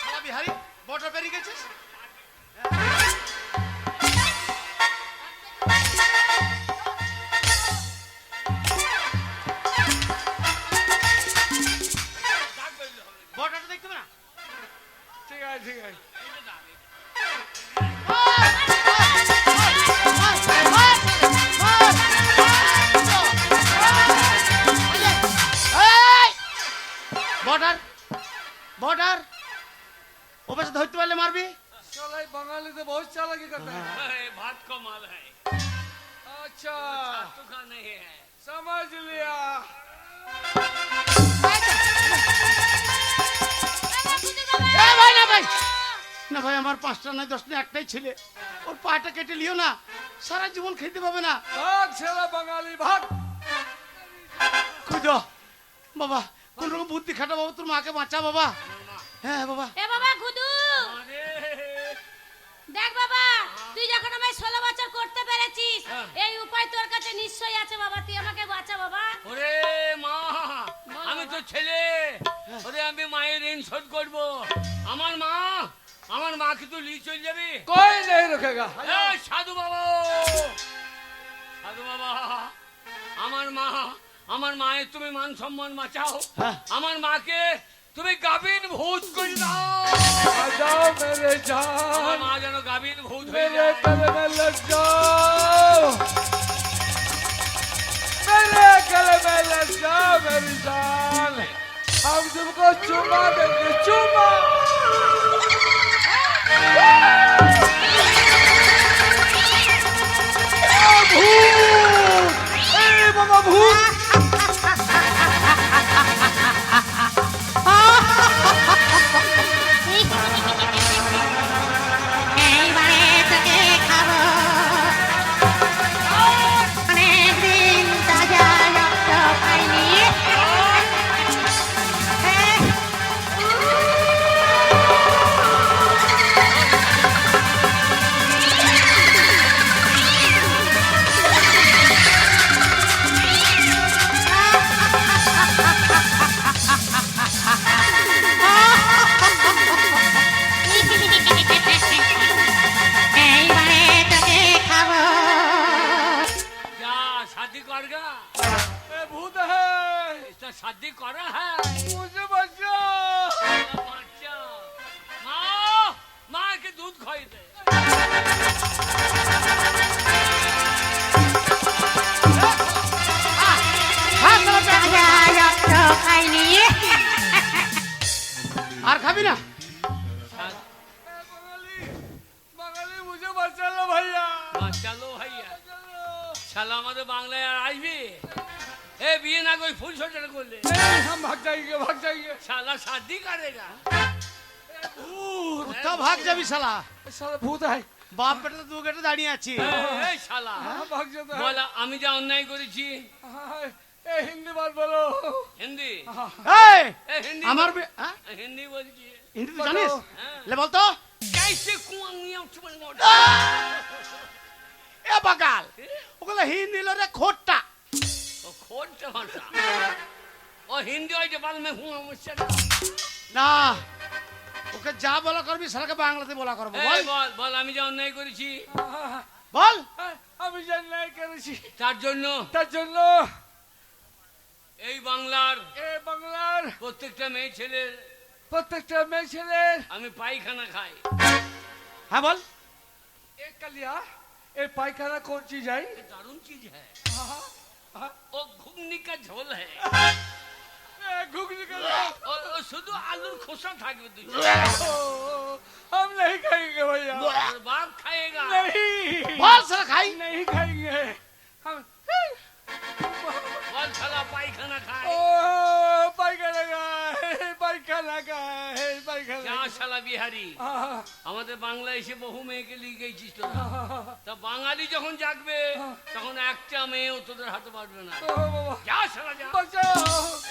শালা বিহারি, বর্ডার পেরিয়ে গেছিস। দাগ বেরোলে হবে না। বর্ডারটা দেখতে হবে না। ठीक है ठीक है এই যে দাগ, এই যে। বর্ডার বর্ডার ওপাশে ধরতে পারলে মারবি। साला ये बंगाली तो बहुत चालाकी करता है ए, भात का माल है, अच्छा तो का नहीं है। समझ लिया এ ভাই না ভাই, না ভাই, আমার 5টা নয় 10টা একটাই ছেলে, ওর পাটা কেটে লিও না, সারা জীবন খেতে পাবে না। भाग साला बंगाली भाग খুঁজো বাবা, কোন রকম বুদ্ধি খাটা বাবা, তোর মাকে বাঁচা বাবা। হ্যাঁ বাবা, এ বাবা গুদু, আরে দেখ বাবা, তুই যখন আমায় 16 বছর করতে পেরেছিস, হ্যাঁ। এই উপায় তোর কাছে নিশ্চয়ই আছে বাবা, তুই আমাকে বাঁচা বাবা। ওরে মা, আমি তো ছেলে, ওরে আমি মায়ের ঋণ শোধ করবো। আমার মা আমার মাকে তুই নিয়ে চলে যাবি? कोई नहीं रुकेगा এই সাধু বাবা, সাধু বাবা, আমার মায়ের তুমি মান সম্মান বাঁচাও। হ্যাঁ। আমার মাকে তুমি গাবিন ভূত করে দাও। आ जाओ मेरे আমার जान মা যেন গাবিন ভূত হয়ে मेरे যায়। गले में लग जाओ मेरे गले में लग जाओ मेरी जान हम तुमको चुमा देंगे चुमा भूत ए बाबा भूत এইবারে তোকে খাবো অনেকদিন তাজা রক্ত পাইনি এইবারে তোকে খাবো যা शादी कर गा, ए भूत है इसका शादी करा है। मुझे बचाओ বাচ্চা মা, মাকে দুধ খাই দে। তাজা রক্ত খাইনি আর খাবি না? बंगाली बंगाली मुझे बचा लो भैया চলো ভাইয়া, শালা আমাদের বাংলায় আর আসবি? এ বিয়ে না করে ফুল সজ্জা করলে नहीं हम भाग जाएंगे শালা शादी करेगा। কোথা ভাগ যাবি শালা? साला भूत है বাপ বেটা তো দু গেটে দাঁড়িয়ে আছি। এই শালা हाँ भाग जाता है বলা আমি যা অন্যায় করেছি। हाँ, ए हिंदी बात बोलो হিন্দি এই এ হিন্দি আমার বল- হ্যাঁ? হিন্দি বলছি। হিন্দি তো জানিস? হ্যাঁ। লে বল তো। कैसे कुआं निया तुम्हें मोड़ এ বাগাল, ওগুলো হিন্দি লো রে খোট্টা। ओ खोट भाषा ओ हिंदी और जबान में हूँ मुझसे না, ওকে যা বলা করবি শালাকে বাংলাতে বলা করবো। বল বল বল আমি যা অন্যায় করেছি বল। আমি জানাই করেছি তার জন্য তার জন্য এই বাংলার এ বাংলার প্রত্যেকটা মেয়ে ছেলের প্রত্যেকটা মেয়ে ছেলের আমি পায়খানা খাই। হ্যাঁ বল। एक कलिया ए पायखाना कौन चीज है ये दारुण चीज है, हाँ, वो घुगनी का झोल है ए घुगनी का और शुद्ध आलूर खोसा থাকবে তুই ओ, हम नहीं खाएंगे भैया और बाप खाएगा। नहीं বল শালা খাই। नहीं खाएंगे हम বল শালা পায়খানা খায়। ओ पायखाना का है पायखाना का है पायखाना যা শালা বিহারি, हाँ, আমাদের বাংলা এসে বহু মেয়েকে লিয়ে গেছিস তো। हाँ, তা বাঙালি যখন জাগবে তখন একটা মেয়েও তোদের হাতে পারবে না। ओ बाबा যা শালা যা। बचाओ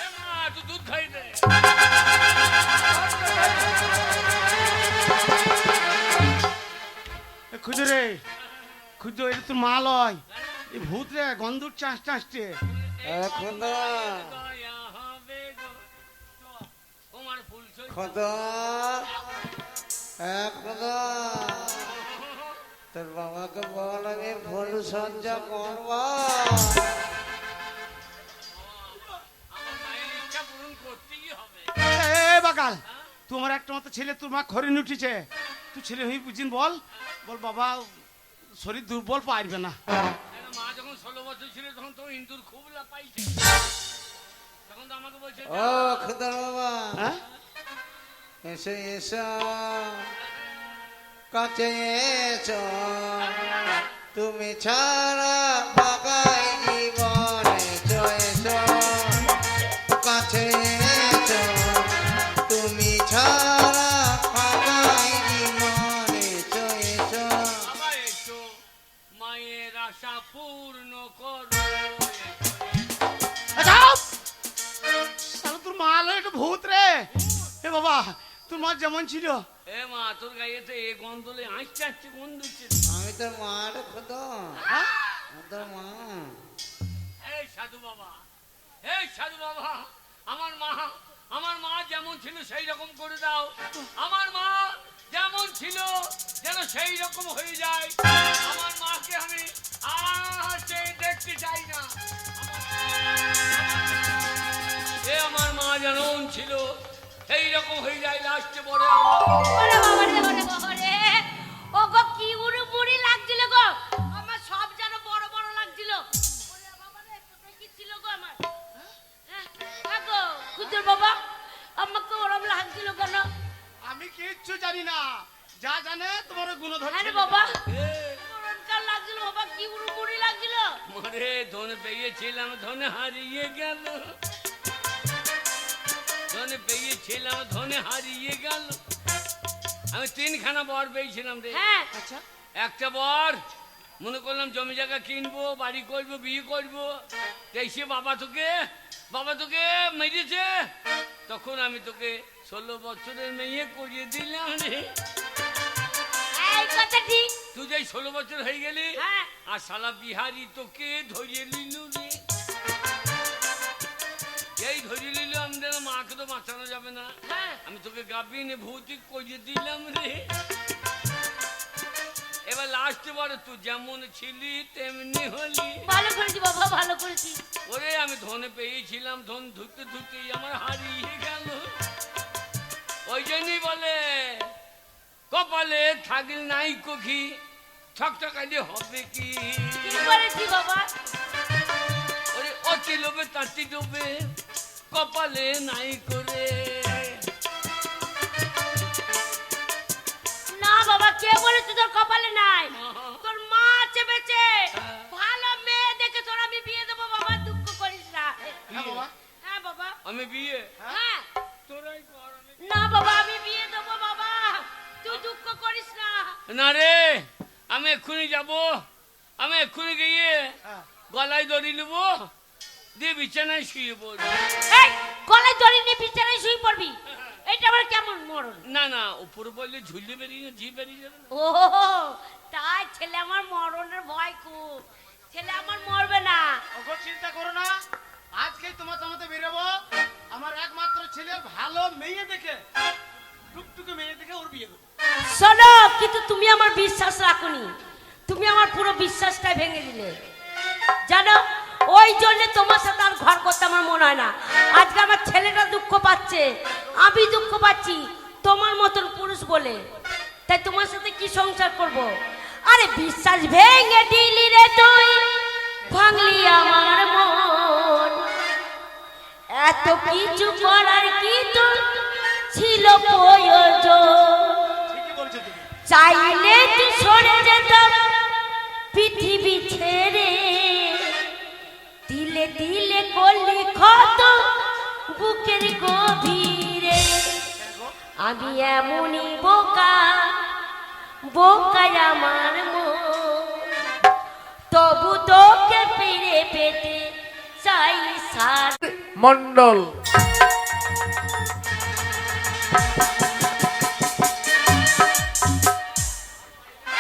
এ মা তুই দুধ খাই দে। এ খুদরে খুদ, এটা তোর মা লয়, এই ভূত রে, গন্ধুর চাষ চাষছে। खुदा দয়া হবে গো। তোমার ফুল সই খোদা খোদা তোর বাবাকে বল আমি ফুল সজ্জা করবো আমার মায়ের ইচ্ছা পূরণ করতেই হবে। এ বাগাল, তোমার একটা মতো ছেলে, তোর মা খরিন উঠিছে, তুই ছেলে হয়ে বুঝিন বল। বল বাবা শরীর দুর্বল পারবে না। কেন মা যখন 16 বছর ছিল তখন তো ইন্দুর খুব লাপাইছে, তখন তো আমাকে বলছে ও খোদার বাবা হ্যাঁ এসো এসো কাছে এসো তুমি ছাড়া বাগাই জীবন এসো এসো কাছে এসো তুমি ছাড়া বাগাই জীবন এসো এসো বাবা এসো মায়ের আশা পূর্ণ করো। শালা তোর মা লয়, এটা ভূত রে। এ বাবা, তোর মা যেমন ছিল। এ মা তোর গায়ে তো এ গন্ধলে আসছে আসছে গন্ধ হচ্ছে। আমি তোর মা রে খোদা হ্যাঁ? আমি তোর মা এই সাধু বাবা, এই সাধু বাবা, আমার মা যেমন ছিল সেই রকম করে দাও। আমার মা যেমন ছিল যেন সেই রকম হয়ে যায়। আমার মাকে আমি আর সেই দেখতে চাই না। আমার মা যেমন ছিল সেই রকম হয়ে যায় লাস্টে পরে আমার। ওরে বাবা রে, ওরে বাবা রে, ও গো কি উড়ু বুড়ি লাগছিল গো, আমার সব যেন বড় বড় লাগছিল। ওরে বাবা রে, কোথায় কি ছিল গো আমার? হ্যাঁ গো খুচুর বাবা, আমাকে ওরম লাগছিল কেন? আমি কিচ্ছু জানি না, যা জানে তোমার গুণধর হ্যাঁ রে বাবা, ওরমকার লাগছিল বাবা, কি উড়ু বুড়ি লাগছিল। মরে ধন পেয়েছিলাম, ধনে হারিয়ে গেল। ধনে পেয়েছিলাম, ধনে হারিয়ে গেল। আমি 3খানা বর পেয়েছিলাম রে। হ্যাঁ আচ্ছা একটা বর মনে করলাম জমি জায়গা কিনবো, বাড়ি করবো, বিয়ে করবো। সে বাবা তোকে মেরেছে। তখন আমি তোকে 16 বছরের মেয়ে করিয়ে দিলাম রে। এই কথা ঠিক। তুই যে 16 বছর হয়ে গেলি, হ্যাঁ আর শালা বিহারি তোকে ধরিয়ে নিল রে। এই ধরিয়ে নিল, আমাদের মাকে তো বাঁচানো যাবে না। হ্যাঁ আমি তোকে গাবিনে ভৌতিক করিয়ে দিলাম রে। এবার লাস্টে বড় তুই যেমন ছিলি তেমনি হলি। ভালো করেছি বাবা, ভালো করেছি। ওরে আমি ধনে পেয়েছিলাম, ধন ধুতে ধুতেই আমার হারিয়ে গেল। ওই জন্যই বলে কপালে থাকলে নাই কখি, ঠকঠকাইলে হবে কি। কি করেছি বাবা? ওরে অতি লোভে তাঁতি ডোবে, কপালে নাই করে। না বাবা, কে বলেছে তোর কপালে নাই? তোর মা চেপেছে। ভালো মেয়ে দেখে তোর আমি বিয়ে দেবো বাবা, দুঃখ করিস না। হ্যাঁ বাবা হ্যাঁ বাবা, আমি বিয়ে হ্যাঁ। তোরাই কর। না বাবা, আমি বিয়ে দেবো বাবা, তুই দুঃখ করিস না। না রে, আমি এক্ষুনি যাব। আমি এক্ষুনি গিয়ে হ্যাঁ। গলায় দড়ি নেবো, দিয়ে বিছানায় শুয়ে পড়বো। এই গলায় দড়ি নিয়ে বিছানায় শুয়ে পড়বি? এটা আবার কেমন মরণ? না না, উপরে বললে ঝুলে বেরিয়ে ঝি বেরিয়ে যাবে না। ও তাই ছেলে আমার মরণের ভয় খুব, ছেলে আমার মরবে না। ওগো চিন্তা করো না, আজকেই তোমার তোমাতে বেরোবো। আমার একমাত্র ছেলের ভালো মেয়ে দেখে, টুকটুকে মেয়ে দেখে ওর বিয়ে দেবো। শোনো, কিন্তু তুমি আমার বিশ্বাস রাখোনি, তুমি আমার পুরো বিশ্বাসটাই ভেঙে দিলে জানো। ওই জন্য তোমার সাথে আর ঘর করতে আমার মনে হয় না। আজকে আমার ছেলেটা দুঃখ পাচ্ছে, আমি দুঃখ পাচ্ছি তোমার মতন পুরুষ বলে। তাই তোমার সাথে কি সংসার করব? আরে বিশ্বাস ভেঙে দিলি রে তুই, ভাঙলি আমার মন। এত কিছু করার কি তোর ছিল প্রয়োজন? ঠিকই বলছো তুমি। চাইলে তুই সরে যেতাম পৃথিবী ছেড়ে, দিলে দিলে করলি ক্ষত বুকের গভীরে। আমি এমনই বোকা, বোকায় আমার মন, তবু তোকে ফিরে পেতে চাই সার মন্ডল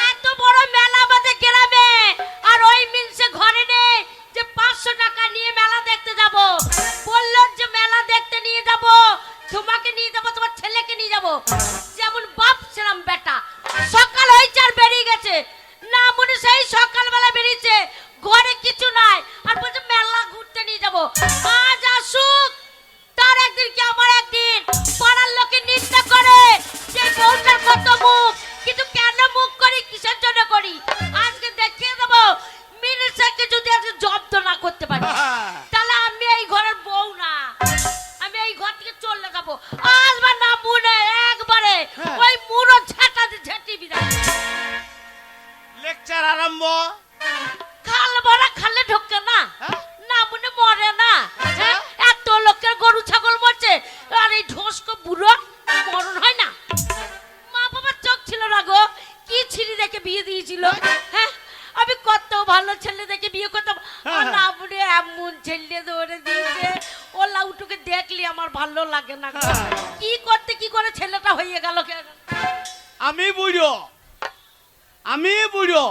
এত বড় মেলা আমাদের গ্রামে, আর ওই মিলছে ঘরে নেই যে 500 টাকা নিয়ে মেলা দেখতে যাব। বললো যে মেলা দেখতে নিয়ে যাব, তোমাকে নিয়ে যাব, তোমার ছেলেকে নিয়ে যাব। যেমন বাপ ছিলাম বেটা, সকাল হয়েছে আর বেরিয়ে গেছে। না মনে সেই সকালবেলা বেরিয়েছে, ঘরে কিছু নাই, আর বলছে মেলা ঘুরতে নিয়ে যাব। আজ আসুক, তার একদিন কি আমার একদিন। পাড়ার লোকে নিন্দা করে যে বউটার কত মুখ, কিন্তু কেন মুখ করি, কিসের জন্য করি, আজকে দেখিয়ে দেবো। মিনিস্টারকে যদি আজকে জব্দ না করতে পারি, তাহলে আমি এই ঘরের বউ না, আমি এই ঘর থেকে চলে যাবো। আজ বা না মনে একবারে ওই মুড়ো ঝাঁটা ঝেঁটি বিদায়। লেকচার আরম্ভ। খাল ভরা খালে ঢোকে না, হ্যাঁ? না মনে মরে না। হ্যাঁ? এত লোকের গরু ছাগল মরছে, আর এই ঢোসকো বুড়ো মরণ হয় না। মা বাবার চোখ ছিল না গো, কি ছিঁড়ি দেখে বিয়ে দিয়েছিল। হ্যাঁ, আমি কত ভালো ছেলে দেখে বিয়ে করতাম, আর না মনে এমন ছেলে ধরে দিয়েছে। ও লাউটুকে দেখলি আমার ভালো লাগে না গো। কি করতে কি করে ছেলেটা হয়ে গেল কেন? আমি বুড়ো, আমি বুড়ো,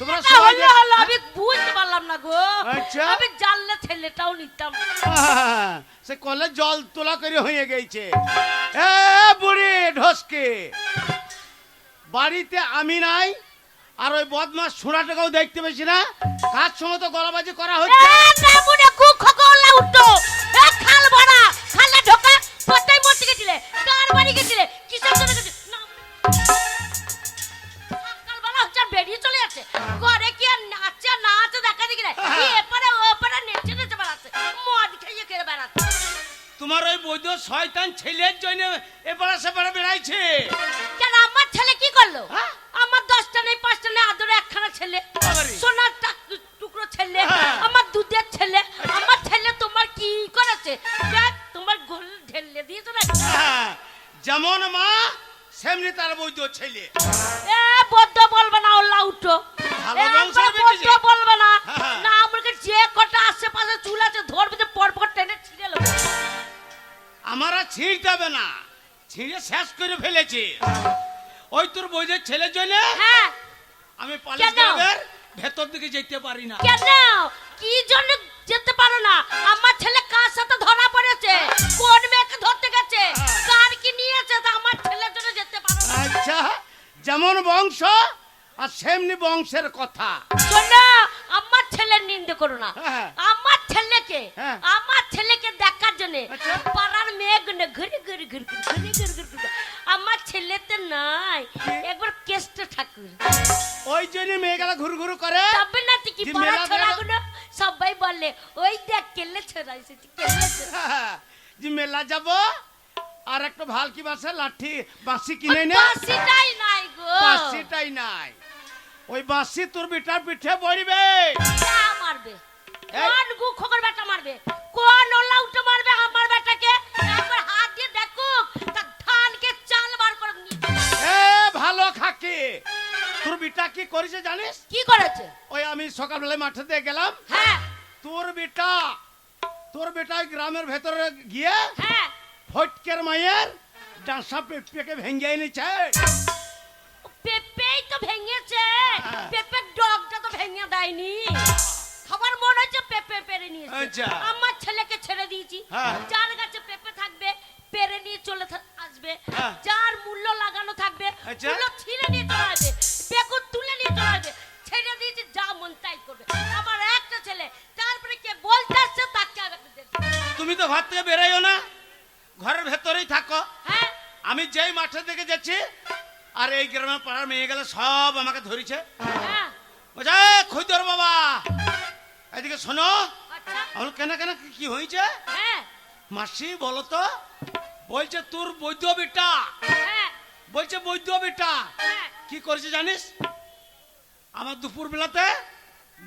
তোমরা ছেলেটা সবাই হলো হলো, আমি বুঝতে পারলাম না গো। আচ্ছা। আমি জানলে ছেলেটাও নিতাম। সে কলে জল তোলা করে হয়ে গেছে। এ বুড়ি ঢসকে, বাড়িতে আমি নাই, আর ওই বদমাস ছোড়াটাকেও দেখতে পেয়েছি না। কাজ সময় তো গলাবাজি করা হচ্ছে। নামুনে কুখ গলা উঠো, খাল ভরা, খালে ঢোকা, কোথায় মরতে গেছিলে, কার বাড়ি গেছিলে, কিসের জন্য গেছিলে? সকালবেলা হচ্ছে আর বেরিয়ে চলে যাচ্ছে, ঘরে কি আর নাচে না আছে দেখা দেখি না, এপারে ওপারে নেচে নেচে বেড়াচ্ছে, মদ খেয়ে খেয়ে বেড়াচ্ছে। তোমার ওই বৈধ শয়তান ছেলের জন্য এপারে সেপারে বেড়াইছে। কেন আমার ছেলে কি করলো? হ্যাঁ? আমার 10টা নেই 5টা নেই আদরে একখানা ছেলে, বাবারে। সোনার টুকরো ছেলে, হ্যাঁ। আমার দুধের ছেলে। আমার ছেলে তোমার কি করেছে? দেখ তোমার গোল ঢেলে দিয়েছো না। হ্যাঁ, যেমন মা সেমনি তার বৈধ ছেলে। এ বদ্ধ বলবে না, ওল্লা উঠো। ভালো এ বংশের একবার বেটি যে। বদ্ধ বলবে না। হ্যাঁ। না আমাকে যে কটা আশেপাশে চুল আছে ধরবে যে পরপর টেনে ছিঁড়ে নেবো। আমারা ছিঁড় যাবে না, ছিঁড়ে শেষ করে ফেলেছে। ওই তোর বৈধের ছেলের জন্য হ্যাঁ আমি পালিশ কেন? গ্রামের ভেতর দিকে যেতে পারি না। কেন কি জন্য যেতে পারো না? আমার ছেলে কার সাথে ধরা পড়েছে, কোন মেয়েকে ধরতে গেছে, কার কি নিয়েছে, তা আমার ছেলের জন্য যেতে পারো না। আচ্ছা, যেমন বংশ আর সেমনি বংশের কথা। শোনো, আমার ছেলের নিন্দে করো না। হ্যাঁ। আমার ছেলেকে হ্যাঁ। আমার ছেলেকে দেখার জন্য আচ্ছা। পাড়ার মেয়েগুলো ঘুরে ঘুরে ঘুরে ঘুরে ঘুরে ঘুরে আমার ছেলেতে নাই একবার কেষ্ট ঠাকুর। ওই জন্য মেয়েগুলা ঘুরু ঘুরু করে। তবে না কি যে পাড়া মেলা ছোড়াগুলো সবাই বলে ওই দেখ কেলে ছোড়া এসেছে, কেলে ছোড়া। যে মেলা যাব আর একটা ভালকি বাসে লাঠি বাঁশি কিনে নে। বাসিটাই নাই গো। বাঁশিটাই নাই, ওই বাঁশি তোর বিটার পিঠে পড়বে। কে মারবে? কোন গু খোকর বেটা মারবে? কোন ওলা উঠে মারবে আমার বেটাকে? একবার হাত দিয়ে দেখুক তা ধানকে চাল বার করে নিয়ে। এ ভালো খাকি, তোর বিটা কি করেছে জানিস? কি করেছে? ওই আমি সকালবেলায় মাঠে দিয়ে গেলাম, হ্যাঁ তোর বেটা ওই গ্রামের ভেতরে গিয়ে হ্যাঁ ফটকের মায়ের ডাঁসা পেঁপেকে ভেঙে এনেছে। পেঁপেই তো ভেঙেছে, হ্যাঁ। পেঁপের ডগটা তো ভেঙে দেয়নি। খাবার মনে হচ্ছে পেঁপে পেরে নিয়েছে। আচ্ছা। আমার ছেলেকে ছেড়ে দিয়েছি, হ্যাঁ। যার কাছে পেঁপে থাকবে পেরে নিয়ে চলে আসবে, হ্যাঁ। যার মূল্য লাগানো থাকবে আচ্ছা। মূল্য ছিঁড়ে নিয়ে চলে আসবে, বেকুর তুলে নিয়ে চলে আসবে। ছেড়ে দিয়েছি, যা মন তাই করবে। আমার একটা ছেলে, তারপরে কে বলতে আসছে তাকে আগে দেখবে। তুমি তো ঘর থেকে বেরাইও না, ঘরের ভেতরেই থাকো। হ্যাঁ আমি যেই মাঠের দিকে যাচ্ছি আর এই গ্রামের পাড়ার মেয়ে গেলে সব আমাকে ধরেছে। হ্যাঁ বলছে খৈতর বাবা এদিকে শোনো। আচ্ছা আমার কেন কেন কি হয়েছে? হ্যাঁ মাসি বলো তো। বলছে তোর বৈধ বেটা, হ্যাঁ বলছে বৈধ বেটা হ্যাঁ কি করেছে জানিস? আমার দুপুর বেলাতে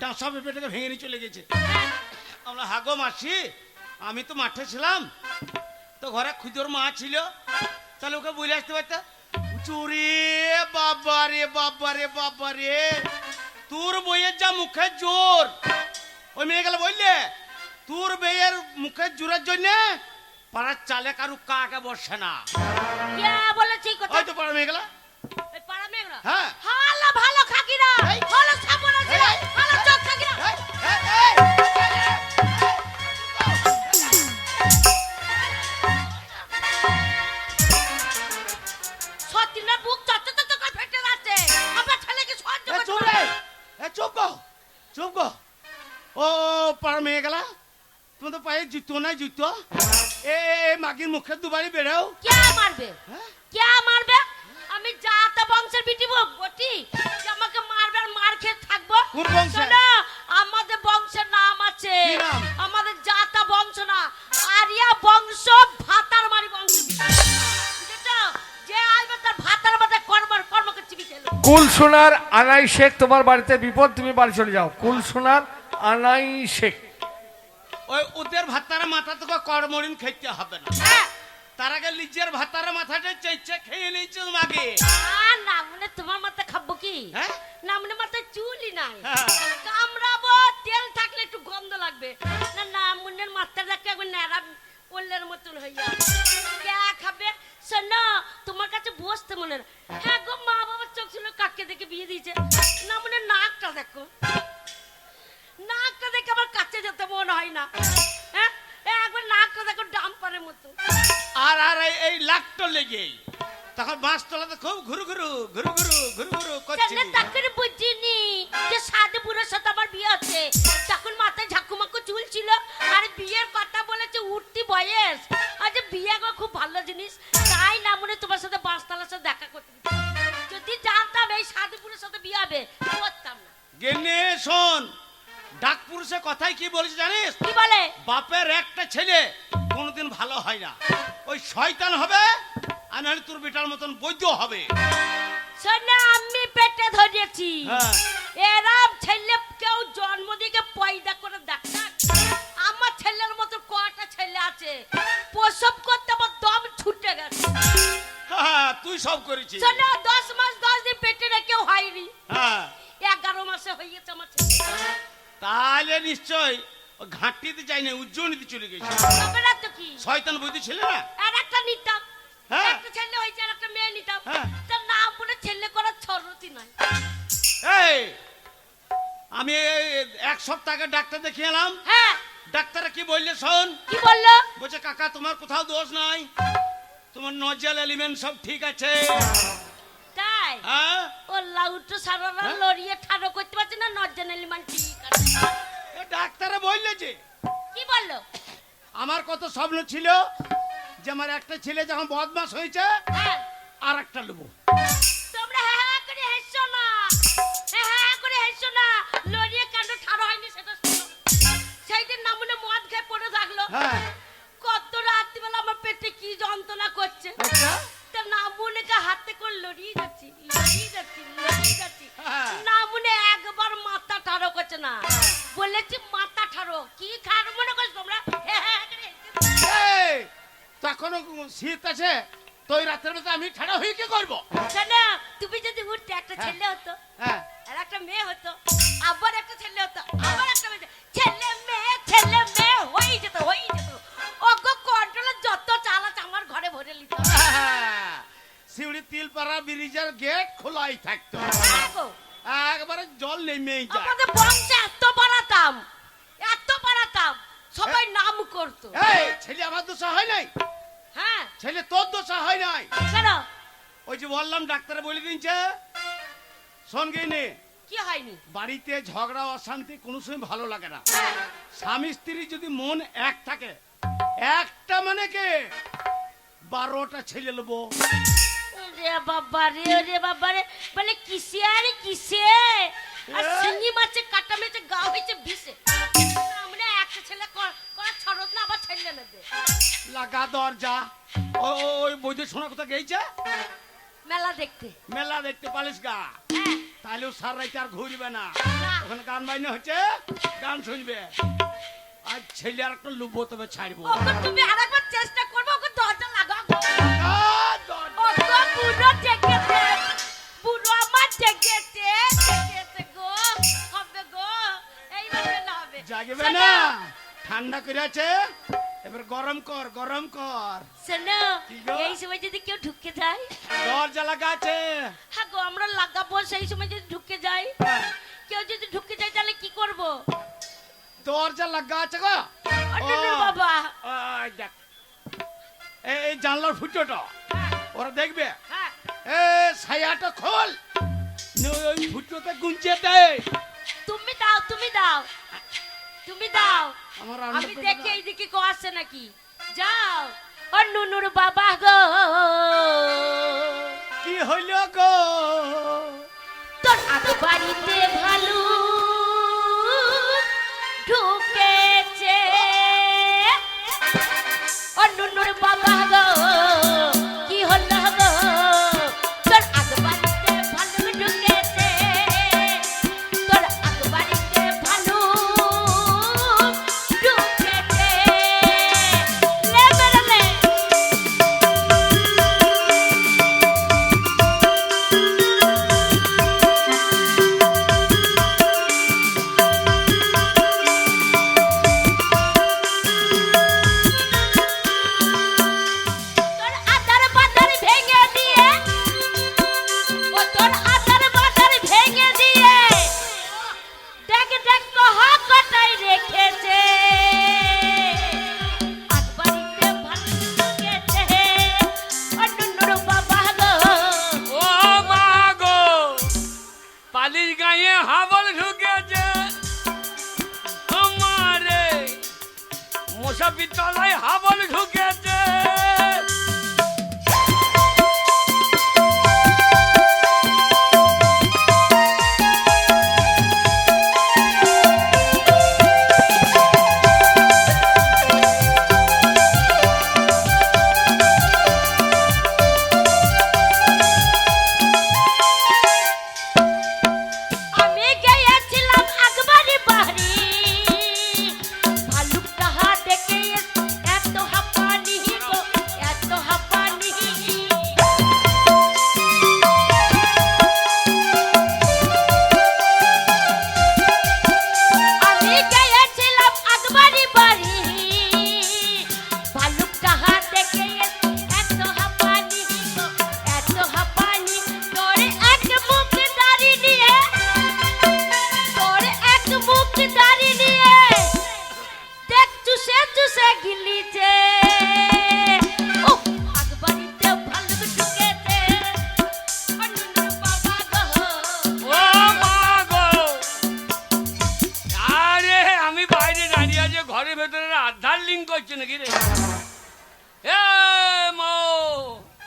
ডাঁসা পেঁপেটাকে ভেঙে নিয়ে চলে গেছে। আমরা হাগো মাসি, আমি তো মাঠে ছিলাম, তো ঘরে খুদর মা ছিল, তাহলে ওকে বলে আসতে পারত। চুরি বাবা রে বাবা রে বাবা রে, তোর বইয়ের যা মুখের জোর। ওই মেয়ে গেলে বললে তোর বইয়ের মুখের জোরের জন্য পাড়ার চালে কারু কাকে বসে না। কে বলেছে এই কথা? ওই তো পাড়া মেয়ে গেলা। এই পাড়া মেঘরা? হ্যাঁ। হালো ভালো খাকিরা, এই। ভালো সাবন আছে, এই। ভালো চোখ খাকিরা। এই, এই, এই, সতীনের বুক চট করে ফেটে যাচ্ছে। আমার ছেলেকে সহ্য এ করতে চুপ পারে রে, না। এ চুপ গো, চুপ গো। ও পাড়া মেয়ে গেলা, তুমি তো পায়ে জুতো নাই জুতো। এ মাগির মুখে দুবারই বেরোও। কে মারবে? হ্যাঁ? কে মারবে? আমি জাতা বংশের বিটি বটি যে আমাকে মারবে আর মার খেয়ে থাকবো? কোন বংশে? শোনো, আমাদের বংশের নাম আছে। কি নাম? আমাদের জাতা বংশ না, আরিয়া বংশ, ভাতার মারি বংশ। বুঝেছো? যে আসবে তার ভাতার মাথায় কর্মকে চিবি খেলো। কুল সোনার আনাই শেখ, তোমার বাড়িতে বিপদ, তুমি বাড়ি চলে যাও। কুল সোনার আনাই শেখ। ওই ওদের ভাতারে মাথা তোকে কড়মড়িন খেতে হবে না, হ্যাঁ তার আগে নিজের ভাতারে মাথাটা চেঁচে খেয়ে নিয়েছে মাগে। আর না মানে তোমার মাথায় খাবো কি? হ্যাঁ? না মানে মাথায় চুলই নাই। হ্যাঁ। কামড়াবো, তেল থাকলে একটু গন্ধ লাগবে। না না মুন্নের মাথাটা দেখে একবার ন্যাড়া ওলের মতন হইয়া। কে খাবে? শোনো, তোমার কাছে বসতে মনে না। হ্যাঁ গো, মা বাবার চোখ ছিল কাকে দেখে বিয়ে দিয়েছে। না মনে নাকটা দেখো, নাকটা দেখে আমার কাছে যেতে মন হয় না। হ্যাঁ একবার নাকটা দেখো ডাম্পারের মতো। আর আর এই লাখটা লেগে তখন বাঁশ তলাতে খুব ঘুরু ঘুরু ঘুরু ঘুরু ঘুরু ঘুরু তাহলে করছিলি। তখন বুঝিনি যে সাধু বুড়োর সাথে আমার বিয়ে হচ্ছে। তখন মাথায় ঝাঁকুমাকু চুল ছিল, আর বিয়ের কথা বলেছে উঠতি বয়স। আজ বিয়ে গো খুব ভালো জিনিস, তাই না মনে তোমার সাথে বাঁশতলার সাথে দেখা করতে দিতাম। যদি জানতাম এই সাধু বুড়োর সাথে বিয়ে হবে করতাম না। গেনে শোন, ডাক পুরুষের কথাই কি বলেছে জানিস? কি বলে? বাপের একটা ছেলে কোনোদিন ভালো হয় না, ওই শয়তান হবে আর নাহলে তোর বেটার মতন বৈদ্য হবে। শোনা, আমি পেটে ধরেছি, হ্যাঁ। এরম ছেলে কেউ জন্ম দিকে পয়দা করে ডাক্তার। আমার ছেলের মতো কটা ছেলে আছে, প্রসব করতে আমার দম ছুটে গেছে। হ্যাঁ, তুই সব করেছিস। শোনা, 10 মাস 10 দিন পেটে রেখেও হয়নি, হ্যাঁ, 11 মাসে হয়ে গেছে আমার ছেলে। তাহলে নিশ্চয় ও ঘাটিতে যাই না, উজ্জয়নীতে চলে গেছে। তবে না তো কি, শয়তান বৈদ্য ছেলে না। আর একটা নিতাম, হ্যাঁ। একটা ছেলে হয়েছে আর একটা মেয়ে নিতাম, হ্যাঁ। তার নাম বলে ছেলে করার ছরতি নাই। এই আমি এক সপ্তাহ আগে ডাক্তার দেখিয়ে এলাম। হ্যাঁ, ডাক্তার কি বললে শোন। কি বললো? বলছে কাকা তোমার কোথাও দোষ নাই, তোমার নজল এলিমেন্ট সব ঠিক আছে। তাই হ্যাঁ, ও লাউটো সারারা লড়িয়ে ঠাড়ো করতে পারছে না, নজনালি মান ঠিক আছে। এ ডাক্তারে বললে যে কি বললো? আমার কত স্বপ্ন ছিল যে আমার একটা ছেলে যখন বদমাস হয়েছে হ্যাঁ, আর একটা নেবো। তোমরা হ্যাঁ হ্যাঁ করে হেসো না, হ্যাঁ হ্যাঁ করে হেসো না। লড়িয়ে কেন ঠাড়ো হয়নি সেটা শোনো। সেই দিন নামুনে মদ খেয়ে পড়ে থাকলো, হ্যাঁ, কত রাত্রিবেলা আমার পেটে কি যন্ত্রণা করছে। আচ্ছা। তা নামুনেকে হাতে করে লড়িয়ে যাচ্ছি, লড়িয়ে যাচ্ছি, লড়িয়ে যাচ্ছি। হ্যাঁ। নামুনে একবার মাথা ঠাড়ো করছে না, বলেছি মাথা ঠাড়ো। কি খার মনে করছো তোমরা? হ্যাঁ হ্যাঁ করে হেসে। এই তখনও শীত আছে, তো ওই রাতের মধ্যে আমি ঠাড়া হয়ে কি করবো? শোনো, তুমি যদি উঠতে একটা ছেলে হতো হ্যাঁ, আর একটা মেয়ে হতো, আবার একটা ছেলে হতো, আবার একটা মেয়ে, ছেলে মেয়ে হয়ে যেত, হয়ে যেত। ওগো কন্ট্রোলের যত চাল আছে আমার ঘরে ভরে নিত। শিউড়ি তিলপাড়া ব্রিজের গেট খোলাই থাকতো, একবারে জল নেমেই যায়। আমাদের বংশে এত বাড়াতাম, এত বাড়াতাম, সবাই নাম করতো। এই ছেলে আমার দোষা হয় নাই, হ্যাঁ, ছেলে তোর দোষা হয় নাই। কেন? ওই যে বললাম ডাক্তারে বলে দিনছে, শোন গিয়ে কি হয়নি? বাড়িতে ঝগড়া অশান্তি কোনো সময় ভালো লাগে না। হ্যাঁ, স্বামী স্ত্রী যদি মন এক থাকে, একটা মানে কে 12টা ছেলে নেবো। রে বাবা রে, রে বাবা রে, বলে কিসে আরে কিসে, আর শিঙি মাছে কাটা মেছে গা হয়েছে বিষে। আমরা একটা ছেলে করা ছড়ত না, আবার ছেলে নেবে। লাগা দরজা। ওই বৈদ্য শোনা কোথা গেছে? মেলা দেখতে। মেলা দেখতে পালিস গা, হ্যাঁ, তাহলেও সার রাইতে আর ঘুরবে না। না। ওখানে গান বাইনে হচ্ছে, গান শুনবে। আর ছেলে আর একটা লুবো, তবে ছাড়বো। ওকে তুমি আরেকবার চেষ্টা করবে, ওকে দরজা লাগাও। দরজা। ওকে বুড়ো ডেকেছে, বুড়ো আমার ডেকেছে, ডেকেছে গো, হবে গো, এইভাবে না হবে। জাগবে না, ঠান্ডা করে আছে, এবার গরম কর, গরম কর। শোনো, কি গো? এই সময় যদি কেউ ঢুকে যায়, দরজা লাগা আছে। হ্যাঁ গো, আমরা লাগাবো, সেই সময় যদি ঢুকে যায়, কেউ যদি ঢুকে যায় তাহলে কি করব? দরজা লাগা আছে গো। অটুনু বাবা, ওই দেখ, এই জানলার ফুটোটা ওরা দেখবে। হ্যাঁ, এ ছায়াটা খোল, ওই ফুটোতে গুঞ্জে দেয়। তুমি দাও, তুমি দাও, তুমি দাও। আমার আমি দেখি এইদিকে কেউ আসছে নাকি। যাও। ও নুনুর বাবা গো, কি হইল গো? তোর আগ বাড়িতে ভালো ঢুকেছে। ও নুনুর বাবা গো, কি হলো গো? তোর আগ বাড়িতে ভালো ঢুকেছে, তোর আগ বাড়িতে ভালো ঢুকেছে। লে বেরোলে। মশাপির তলায় হাবল ঢুকেছে। আমি গিয়েছিলাম একবারই বাড়ি, ভালুকটা হাত দেখে এত হাঁপানি গো, এত হাঁপানি। আমি গিয়েছিলাম একবারই বাড়ি, ভালুকটা হাত দেখে এত হাঁপানি গো, এত হাঁপানি। তোরে এক মুখ দাড়ি নিয়ে, তোরে এক মুখ দাড়ি নিয়ে দেখ চুষে চুষে গিলিছে। ও একবারিতে ভালুক ঢুকেছে, অন্য বাবা গো। ও মা গো! আরে আমি বাইরে দাঁড়িয়ে আছি, ঘরের ভেতরে আধার লিঙ্ক করছে নাকি রে? এ মো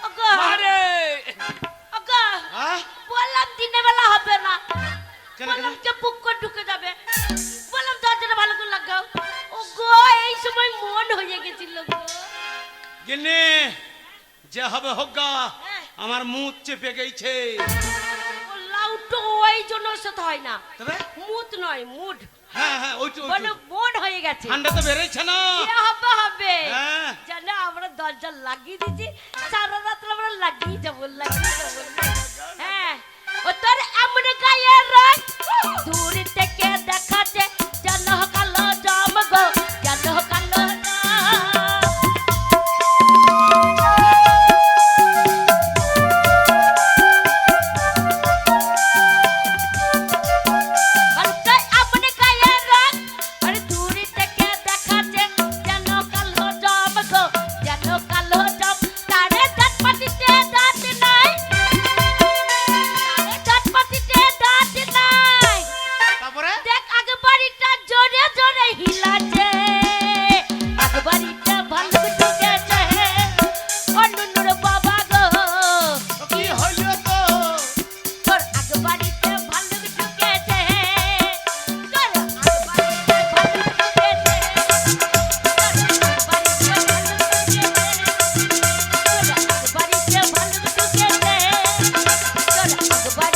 ওগো, মারে! ওগো, হ্যাঁ? বললাম দিনের বেলা হবে না, কেন, বললাম কেন? কে বুক করে ঢুকে যাবে, বললাম দরজাটা ভালো করে লাগাও। ওগো এই সময় মন হয়ে গেছিল গো। গিন্নি যে হবে হোগা, হ্যাঁ। আমার মুখ চেপে গেছে। লাউটো ওই জন্য সাথে হয় না, তবে মুত নয় মুড, হ্যাঁ হ্যাঁ ওইটু বলে মন হয়ে গেছে। ঠান্ডা তো বেরোচ্ছে না। কি হবে হবে, হ্যাঁ। জানো আমরা দরজা লাগিয়ে দিয়েছি, সারা রাত আমরা লাগিয়ে যাবো, লাগিয়ে যাবো। হ্যাঁ, ও তোর এমন গায়ে রং দূর থেকে দেখাচ্ছে, জানো কালো জাম গো, জানো কালো জাম। বালুকা এমন গায়ে রং, আরে দূর থেকে দেখাচ্ছে, জানো কালো জাম গো, জানো কালো জাম। তারে দাঁত পাতিতে দাঁত নাই, তারে দাঁত পাতিতে দাঁত নাই। তারপরে দেখ আগে বাড়িটা জোরে জোরে হিলাছে, আগে বাড়িটা ভালো ঢুকেছে, অন্যর বাবা গো। কি হইলো তো? তোর আগে বাড়িতে ভালো ঢুকেছে, তোর আগে বাড়িতে ভালো ঢুকেছে, তোর আগে বাড়িতে ভালো ঢুকেছে, তোর আগে বাড়িতে ভালো ঢুকেছে, তোর আগে বাড়িতে